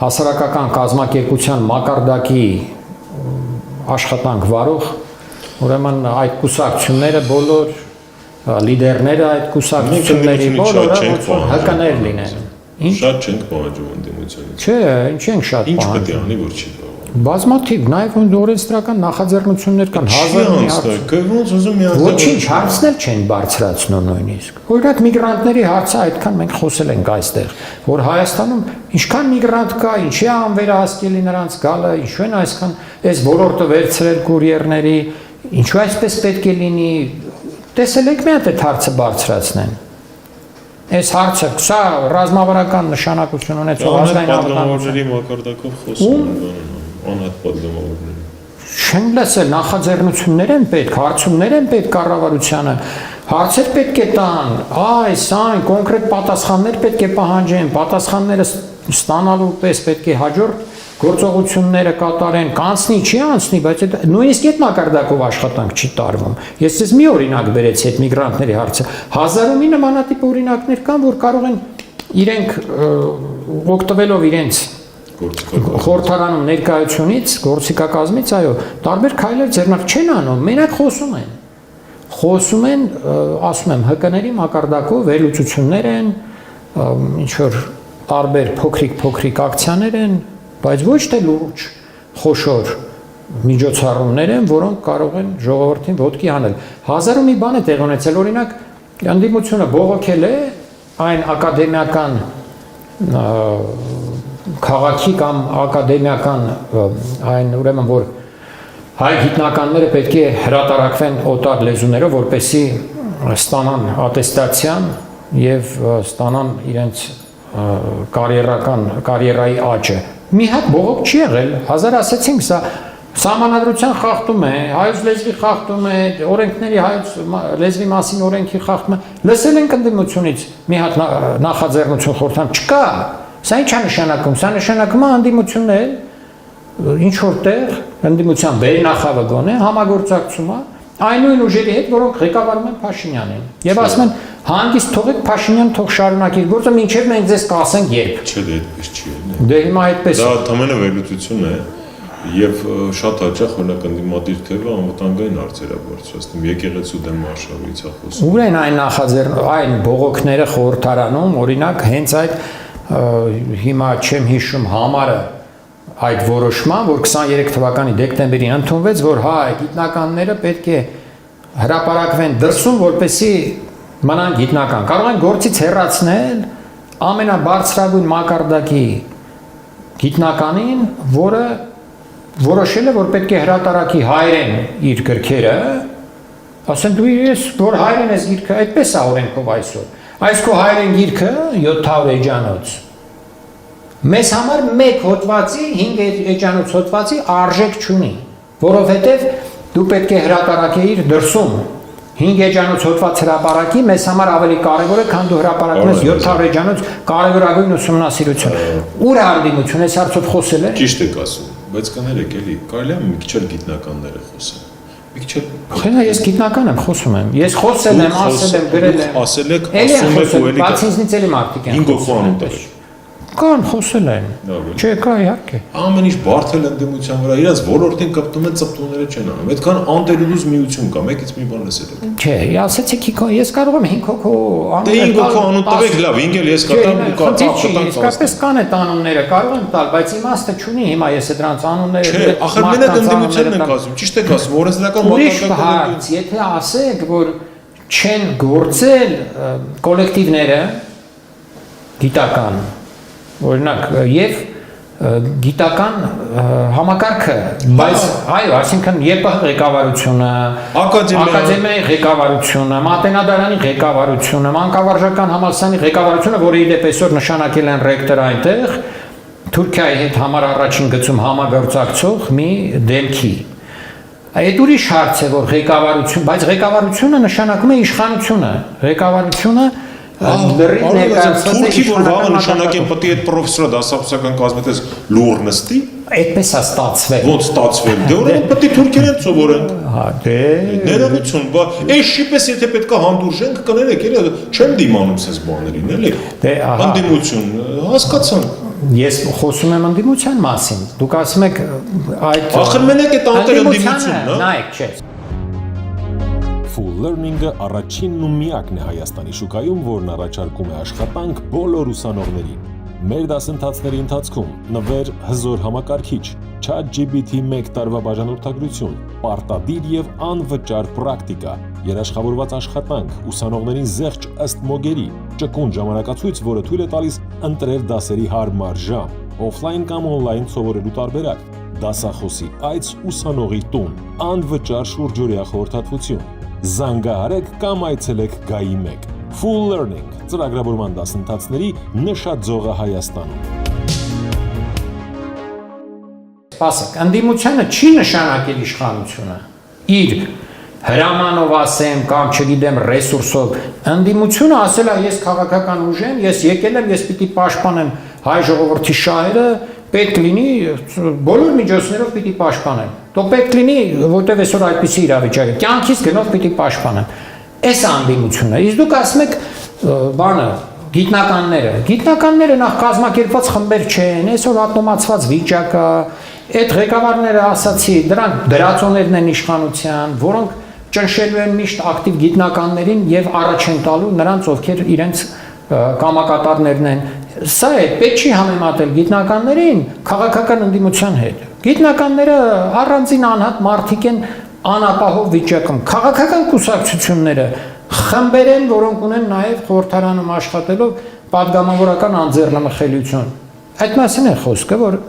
հասարակական կազմակերպության մակարդակի աշխատանք վարող, ուրեմն այդ կուսակցությունները բոլոր լիդերները այդ կուսակցությունների բոլորը հկներ լինեն։ Շատ չենք պահանջում ընդդիմությունից։ Չէ, ինչ ենք շատ Ինչ պետք է պահանջում։ անի, որ չի կարող։ Բազմաթիվ, նաև օրենսդրական նախաձեռնություններ կան, հազարի ոնց ուզում միացնել։ Ոչինչ հարցնել չեն բարձրացնում նույնիսկ։ Օրինակ միգրանտների հարցը այդքան մենք խոսել ենք այստեղ, որ Հայաստանում ինչքան միգրանտ կա, ինչի է անվերահասկելի նրանց գալը, ինչու են այսքան այս ոլորտը վերցրել կուրիերների, ինչու այսպես պետք է լինի։ Տեսել եք մի հատ այդ հարցը բարձրացնեն։ Այս հարցը սա ռազմավարական նշանակություն ունեցող ազգային անհատների մակարդակով խոսում են, անհատ պատգամավորների։ Չեն լսել, նախաձեռնություններ են պետք, հարցումներ են պետք կառավարությանը, հարցեր պետք է տան, այս, այն, կոնկրետ պատասխաններ պետք է պահանջեն, պատասխանները ստանալու պես պետք է հաջորդ գործողությունները կատարեն, կանցնի, չի անցնի, բայց նույնիսկ այդ մակարդակով աշխատանք չի տարվում։ Ես ձեզ մի օրինակ բերեցի այդ միգրանտների հարցը։ Հազարումի նմանատիպ օրինակներ կան, որ կարող են իրենք օգտվելով իրենց խորհրդարանում ներկայությունից, գործիքակազմից, այո, տարբեր քայլեր ձեռնակ չեն անում, մենակ խոսում են։ Խոսում են, ասում եմ, ՀԿ-ների մակարդակով վերլուծություններ են, ինչ որ տարբեր փոքրիկ ակցիաներ են, բայց ոչ թե լուրջ, խոշոր միջոցառումներ են, որոնք կարող են ժողովրդին ոտքի հանել։ Հազարում մի բան է տեղ ունեցել, օրինակ, ընդդիմությունը բողոքել է այն ակադեմիական քաղաքի կամ ակադեմիական այն ուրեմն որ հայ գիտնականները պետք է հրատարակվեն օտար լեզուներով, որպեսզի ստանան ատեստացիան եւ ստանան իրենց կարիերայի աճը։ Մի հատ բողոք չի եղել, հազար ասեցինք, սա սահմանադրության խախտում է, հայոց լեզվի խախտում է, օրենքների հայոց լեզվի մասին օրենքի խախտում է։ Լսել ենք ընդդիմությունից մի հատ նախաձեռնություն խորհրդան չկա։ Սա ինչ է նշանակում։ Սա նշանակում է ընդդիմությունն է ինչ որտեղ ընդդիմության վերնախավը գոնե համագործակցում է այն նույն ուժերի հետ, որոնք ղեկավարում են Փաշինյանին։ Եվ ասում են հանգիստ թողեք Փաշինյան թող շարունակի գործը, մինչև մենք ձեզ կասենք երբ։ Չէ, դա այդպես չի։ Դե հիմա այդպես։ Դա ընդհանրապես վերլուծություն է եւ շատ հաճախ օրինակ ընդդիմադիր թևը անվտանգային հարցեր է բարձրացնում, եկեղեցու դեմ արշավից է խոսում։ Ուր են այն այն բողոքները խորհրդարանում, օրինակ հենց այդ հիմա չեմ հիշում համարը այդ որոշման, որ 23 թվականի դեկտեմբերին ընդունվեց, որ հայ գիտնականները պետք է հրապարակվեն դրսում, որպեսզի մնան գիտնական։ Կարող են գործից հեռացնել ամենաբարձրագույն մակարդակի գիտնականին, որը որոշել է, որ պետք է հրատարակի հայերեն իր գրքերը, ասեն դու ես որ հայերեն ես գիրքը, այդպես է օրենքով այսօր։ Այս քո հայերեն գիրքը 700 էջանոց։ Մեզ համար 1 հոդվածի 5 էջանոց հոդվածի արժեք չունի, որովհետև դու պետք է հրատարակեիր դրսում 5 էջանոց հոդված հրապարակի մեզ համար ավելի կարևոր է, քան դու հրապարակում ես 700 էջանոց կարևորագույն ուսումնասիրություն։ Ուր է հանդիմություն, այս հարցով խոսել է։ Ճիշտ եք ասում, բայց կներեք էլի, կարելի է մի քիչ էլ գիտնականները խոսեն։ Մի քիչ Խելա ես գիտնական եմ, խոսում եմ։ Ես խոսել եմ, ասել եմ, գրել եմ։ Ասել եք, ասում եք ու էլի։ Բացի ինձնից էլի մարդիկ են։ 5 հոգու անուն տվեք։ Կան խոսել են։ Չէ, կա իհարկե։ Ամեն ինչ բարդ ընդդիմության վրա, իրաց ոլորտին կպտում են, ծպտումները չեն անում։ Այդքան անտերուլուզ միություն կա, մեկից մի բան լսել եք։ Չէ, ասեցիք ես կարող եմ 5 հոգու անուն։ Դե 5 հոգու անուն տվեք, լավ, 5 էլ ես կտամ ու կտամ։ Իսկապես կան այդ անունները, կարող եմ տալ, բայց իմաստը չունի հիմա ես դրանց անունները։ Չէ, ախր մենակ ընդդիմությունն են ասում, ճիշտ եք ասում, օրենսդրական մակարդակը։ Եթե ասեք, որ չեն գործել կոլեկտիվները գիտական օրինակ եւ գիտական համակարգը, բայց այո, այսինքն ԵՊՀ ղեկավարությունը, ակադեմիայի ղեկավարությունը, մատենադարանի ղեկավարությունը, մանկավարժական համալսարանի ղեկավարությունը, որը իդեպ այսօր նշանակել են ռեկտոր այնտեղ, Թուրքիայի հետ համար առաջին գծում համագործակցող մի դեմքի։ Այդ ուրիշ հարց է, որ ղեկավարություն, բայց ղեկավարությունը նշանակում է իշխանությունը, ղեկավարությունը Թուրքի որ վաղը նշանակեն պետք է այդ պրոֆեսորը դասախոսական կազմից լուր նստի, այդպես է ստացվել։ Ոնց ստացվել։ Դե ուրեմն պետք է թուրքերեն սովորենք։ Հա, դե ներողություն, բա այս շիպես եթե պետքա հանդուրժենք կներեք, էլի չեմ դիմանում ցես բաներին, էլի։ Դե ահա։ Ընդդիմություն, հասկացանք։ Ես խոսում եմ ընդդիմության մասին։ Դուք ասում եք այդ ախր մենակ այդ անտերընդդիմությունն է։ Նայեք, չէ։ Full Learning-ը առաջինն ու միակն է Հայաստանի շուկայում, որն առաջարկում է աշխատանք բոլոր ուսանողներին։ Մեր դասընթացների ընթացքում նվեր հզոր համակարգիչ, ChatGPT 1 տարվա բաժանորդագրություն, պարտադիր եւ անվճար պրակտիկա, երաշխավորված աշխատանք, ուսանողներին զեղչ ըստ մոգերի, ճկուն ժամանակացույց, որը թույլ է տալիս ընտրել դասերի հարմար ժամ, օֆլայն կամ օնլայն սովորելու տարբերակ, դասախոսի այց ուսանողի տուն, անվճար շուրջօրյա խորհրդատվություն։ Զանգահարեք կամ այցելեք Գայի 1 Full Learning ծրագրավորման դասընթացների նշաձողը Հայաստանում։ Սպասեք, ընդդիմությունը չի նշանակել իշխանությունը։ Իր հրամանով ասեմ կամ չգիտեմ ռեսուրսով, ընդդիմությունը ասել է ես քաղաքական ուժ եմ, ես եկել եմ, ես պիտի պաշտպանեմ հայ ժողովրդի շահերը, պետք լինի բոլոր միջոցներով պիտի պաշտպանեմ։ Դու պետք լինի, որտեղ այսօր այդպիսի իրավիճակ է, կյանքից գնով պիտի պաշտպանեմ։ Այս անդիմությունը։ Իսկ դուք ասում եք բանը գիտնականները նախ կազմակերպված խմբեր չեն, այսօր ատոմացված վիճակ է, այդ ղեկավարները ասացի, դրանք դրածոներն են իշխանության, որոնք ճնշելու են միշտ ակտիվ գիտնականներին եւ առաջ են տալու նրանց, ովքեր իրենց կամակատարներն են։ Սա է, պետք չի համեմատել գիտնականներին քաղաքական ընդդիմության հետ։ Գիտնականները առանձին անհատ մարդիկ են անապահով վիճակում։ Քաղաքական կուսակցությունները խմբեր են, որոնք ունեն նաև խորհրդարանում աշխատելով պատգամավորական անձեռնմխելիություն։ Այդ մասին է խոսքը, որ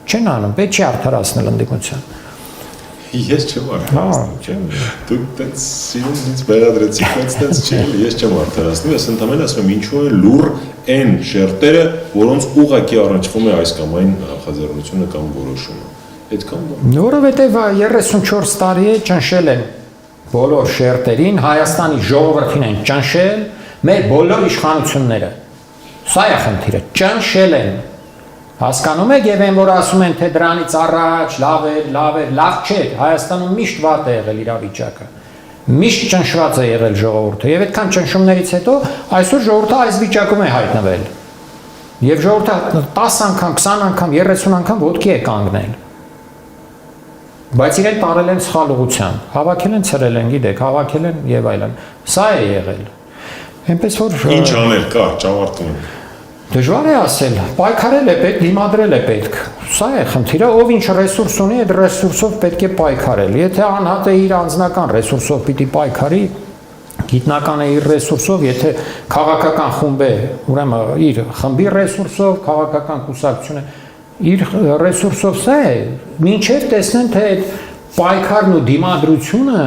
չեն անում, պետք չի արդարացնել ընդդիմության։ Ես չեմ արդարացնում։ Դուք դες սիրուն ինձ վերադրեցիք, բայց դες չէ, ես չեմ արդարացնում, ես ընդհանրապես ասում եմ ինչու է լուր այն շերտերը, որոնց ուղղակի առնչվում է այս կամ այն նախաձեռնությունը կամ որոշումը։ Այդքան բան։ Որովհետև 34 տարի է ճնշել են բոլոր շերտերին, Հայաստանի ժողովրդին են ճնշել, մեր բոլոր իշխանությունները։ Սա է խնդիրը, ճնշել են։ Հասկանում եք եւ այն որ ասում են թե դրանից առաջ լավ չէ, Հայաստանում միշտ վատ է եղել իրավիճակը։ Միշտ ճնշված է եղել ժողովուրդը եւ այդքան ճնշումներից հետո այսօր ժողովուրդը այս վիճակում է հայտնվել։ Եվ ժողովուրդը 10 անգամ, 20 անգամ, 30 անգամ ոտքի է կանգնել։ Բայց իրեն տարել են սխալ ուղղությամբ, հավաքել են, ցրել են, գիտեք, հավաքել են եւ այլն։ Սա է եղել։ Այնպես որ ինչ անել կա, ճավարտում են։ Դժվար է ասել, պայքարել է պետք, դիմադրել է պետք։ Սա է խնդիրը, ով ինչ ռեսուրս ունի, այդ ռեսուրսով պետք է պայքարել։ Եթե անհատը իր անձնական ռեսուրսով պիտի պայքարի, գիտնականը իր ռեսուրսով, եթե քաղաքական խումբ է, ուրեմն իր խմբի ռեսուրսով, քաղաքական կուսակցություն է, իր ռեսուրսով սա է, մինչև տեսնեն, թե այդ պայքարն ու դիմադրությունը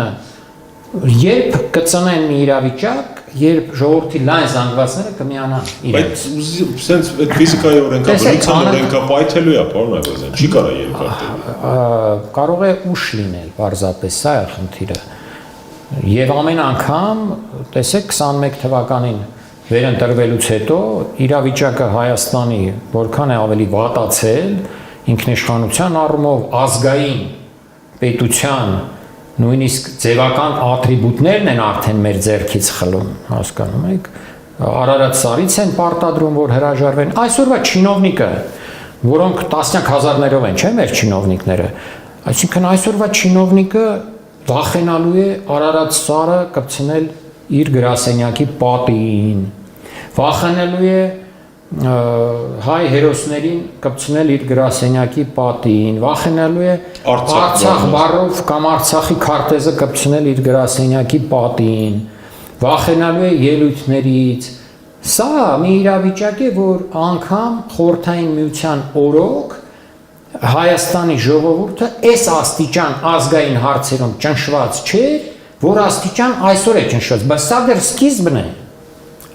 երբ կծնեն մի իրավիճակ, երբ ժողովրդի լայն զանգվածները կմիանան իրենց։ Բայց սենց այդ ֆիզիկայի օրենքաբանության օրենքապայթելու է, պարոն Այվազյան, չի կարա երկար տևի։ Կարող է ուշ լինել, պարզապես սա է խնդիրը։ Եվ ամեն անգամ, տեսեք 21 թվականին վերընտրվելուց հետո իրավիճակը Հայաստանի որքան է ավելի վատացել, ինքնիշխանության առումով ազգային պետության նույնիսկ ձևական ատրիբուտներն են արդեն մեր ձեռքից խլում, հասկանում եք, Արարատ սարից են պարտադրում, որ հրաժարվեն, այսօրվա չինովնիկը, որոնք տասնյակ հազարներով են, չէ՞ մեր չինովնիկները, այսինքն այսօրվա չինովնիկը վախենալու է Արարատ սարը կպցնել իր գրասենյակի պատին, վախենալու է հայ հերոսներին կպցնել իր գրասենյակի պատին, վախենալու է Արցախ բառով կամ Արցախի քարտեզը կպցնել իր գրասենյակի պատին, վախենալու է ելույթներից։ Սա մի իրավիճակ է, որ անգամ Խորհրդային Միության օրոք Հայաստանի ժողովուրդը այս աստիճան ազգային հարցերում ճնշված չէր, որ աստիճան այսօր է ճնշված, բայց սա դեռ սկիզբն է։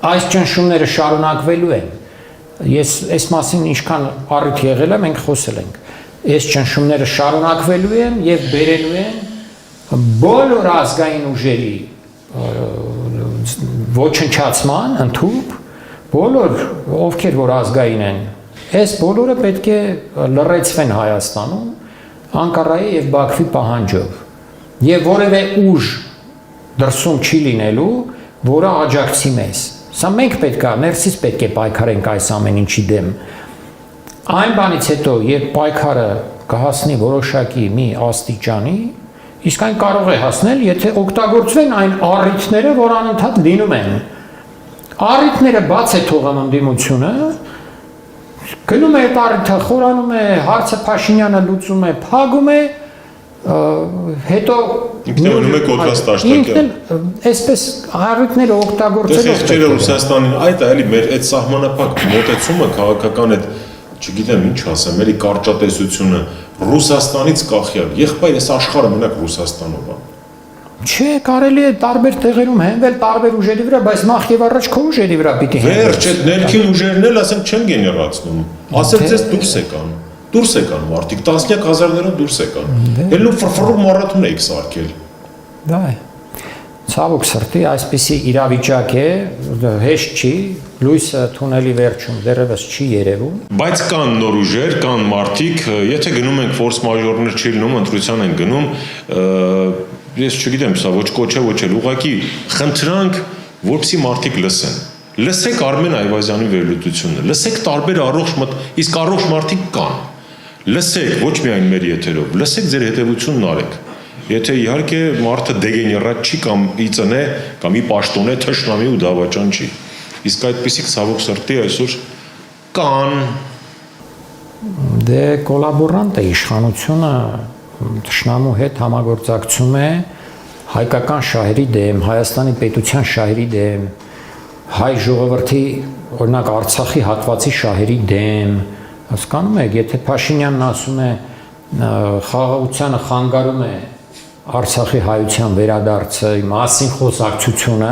Այս ճնշումները շարունակվելու են։ Ես այս մասին ինչքան առիթ եղել է, մենք խոսել ենք։ Այս ճնշումները շարունակվելու են եւ բերելու են բոլոր ազգային ուժերի ոչնչացման, ընդհանուր բոլոր ովքեր որ ազգային են, այս բոլորը պետք է լռեցվեն Հայաստանում Անկարայի եւ Բաքվի պահանջով։ Եվ որևէ ուժ դրսում չի լինելու, որը աջակցի մեզ։ Սա մենք պետք է, ներսից պետք է պայքարենք այս ամեն ինչի դեմ։ Այն բանից հետո, երբ պայքարը կհասնի որոշակի մի աստիճանի, իսկ այն կարող է հասնել, եթե օգտագործվեն այն առիթները, որ անընդհատ լինում են։ Առիթները բաց է թողում ընդդիմությունը, գնում է այդ առիթը, խորանում է, հարցը Փաշինյանը լուծում է, փակում է, հետո ինքնուրույն է կոդված տաշտակը։ Այսպես առիթները օգտագործելով Եղջերը Ռուսաստանին, այդ էլի մեր այդ սահմանափակ մոտեցումը քաղաքական այդ, չգիտեմ ինչ ասեմ, էլի կարճատեսությունը Ռուսաստանից կախյալ, եղբայր այս աշխարհը մենակ Ռուսաստանով է։ Չէ, կարելի է տարբեր տեղերում հենվել տարբեր ուժերի վրա, բայց նախ եւ առաջ քո ուժերի վրա պիտի հենվել։ Վերջ այդ ներքին ուժերն էլ ասենք չեն գեներացնում։ Ասել ձեզ դուրս եկան մարդիկ, տասնյակ հազարներով դուրս եկան։ Էլ ու ֆրֆռու մարաթոն եք սարքել։ Դա է։ Ցավոք սրտի այսպիսի իրավիճակ է, հեշտ չի, լույսը թունելի վերջում դեռևս չի երևում։ Բայց կան նոր ուժեր, կան մարդիկ, եթե գնում ենք ֆորս մաժորներ չի լինում, ընտրության են գնում, ես չգիտեմ, սա ոչ կոչ է, ոչ էլ ուղղակի խնդրանք, որպեսզի մարդիկ լսեն։ Լսեք Արմեն Այվազյանի վերլուծությունը, լսեք տարբեր իսկ առողջ մարդիկ կան։ Լսեք ոչ միայն մեր եթերով, լսեք ձեր հետևությունն արեք։ Եթե իհարկե մարդը դեգեներատ չի կամ իծն է, կամ ի պաշտոն է, թշնամի ու դավաճան չի։ Իսկ այդպիսիք ցավոք սրտի այսօր կան։ Դե կոլաբորանտ է իշխանությունը թշնամու հետ համագործակցում է հայկական շահերի դեմ, Հայաստանի պետության շահերի դեմ, հայ ժողովրդի, օրինակ Արցախի հատվածի շահերի դեմ, հասկանում եք, եթե Փաշինյանն ասում է խաղաղությանը խանգարում է Արցախի հայության վերադարձի մասին խոսակցությունը,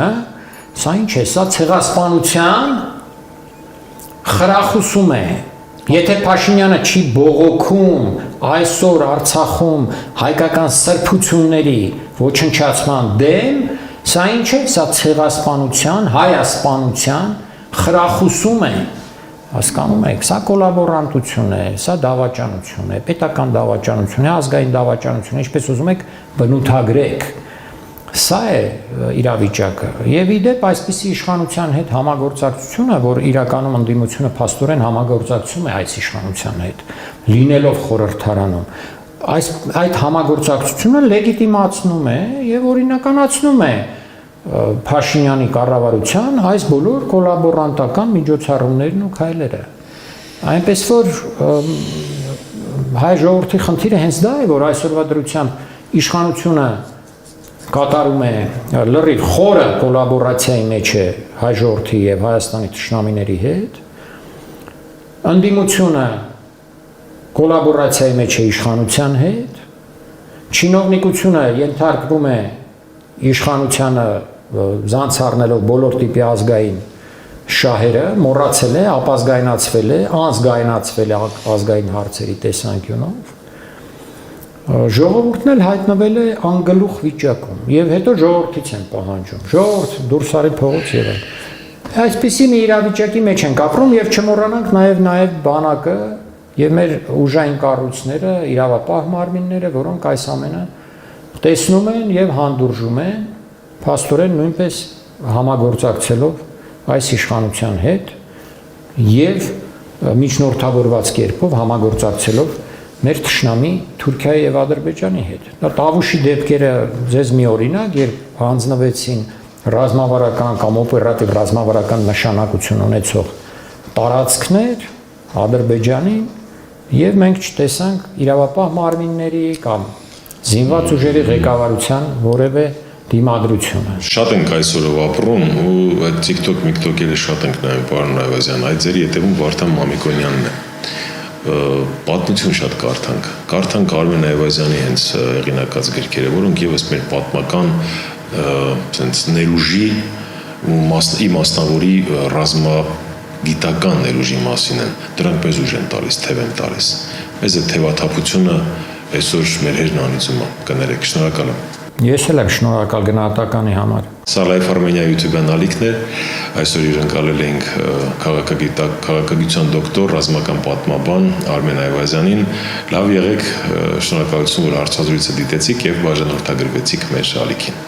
սա ինչ է, սա ցեղասպանության խրախուսում է։ Եթե Փաշինյանը չի բողոքում այսօր Արցախում հայկական սրբությունների ոչնչացման դեմ, սա ինչ է, սա ցեղասպանության, հայասպանության խրախուսում է։ Հասկանում եք, սա կոլաբորանտություն է, սա դավաճանություն է, պետական դավաճանություն է, ազգային դավաճանություն է, ինչպես ուզում եք բնութագրեք։ Սա է իրավիճակը։ Եվ իդեպ այսպիսի իշխանության հետ համագործակցությունը, որ իրականում ընդդիմությունը փաստորեն համագործակցում է այս իշխանության հետ, լինելով խորհրդարանում, այդ համագործակցությունը լեգիտիմացնում է եւ օրինականացնում է Փաշինյանի կառավարության այս բոլոր կոլաբորանտական միջոցառումներն ու քայլերը։ Այնպես որ հայ ժողովրդի խնդիրը հենց դա է, որ այսօրվա դրությամբ իշխանությունը կատարում է լրիվ խորը կոլաբորացիայի մեջ է հայ ժողովրդի եւ Հայաստանի թշնամիների հետ, ընդդիմությունը կոլաբորացիայի մեջ է իշխանության հետ, չինովնիկությունը ենթարկվում է իշխանությանը զանց առնելով բոլոր տիպի ազգային շահերը, մոռացել է, ապազգայնացվել է, անզգայնացվել է ազգային հարցերի տեսանկյունով, ժողովուրդն էլ հայտնվել է անգլուխ վիճակում եւ հետո ժողովրդից են պահանջում, ժողովուրդ դուրս արի փողոց եւ այլ։ Այսպիսի մի իրավիճակի մեջ ենք ապրում եւ չմոռանանք նաեւ բանակը եւ մեր ուժային կառույցները, իրավապահ մարմինները, որոնք այս ամենը տեսնում են եւ հանդուրժում են, փաստորեն նույնպես համագործակցելով այս իշխանության հետ եւ միջնորդավորված կերպով համագործակցելով մեր թշնամի Թուրքիայի եւ Ադրբեջանի հետ։ Դա Տավուշի դեպքերը ձեզ մի օրինակ, երբ հանձնվեցին ռազմավարական կամ օպերատիվ ռազմավարական նշանակություն ունեցող տարածքներ Ադրբեջանին եւ մենք չտեսանք իրավապահ մարմինների կամ զինված ուժերի ղեկավարության որևէ դիմադրությունը։ Շատ ենք այսօրով ապրում ու այդ TikTok-միկտոկերը շատ ենք նայում, պարոն Այվազյան, այդ ձեր ետևում Վարդան Մամիկոնյանն է։ Պատմություն շատ կարդանք Արմեն Այվազյանի հենց հեղինակած գրքերը, որոնք եւս մեր պատմական sense ներուժի ու մասնավորի ռազմագիտական ներուժի մասին են։ Դրանք մեզ ուժ են տալիս, թև են տալիս։ Մեզ այդ թևաթափությունը այսօր մեր հերն անիծում է։ Կներեք, շնորհակալ եմ։ Ես էլ եմ շնորհակալ գնահատականի համար։ Սա Live Armenia YouTube-յան ալիքն է։ Այսօր հյուրընկալել ենք քաղաքագիտության դոկտոր, ռազմական պատմաբան Արմեն Այվազյանին։ Լավ եղեք, շնորհակալություն, որ հարցազրույցը դիտեցիք եւ բաժանորդագրվեցիք մեր ալիքին։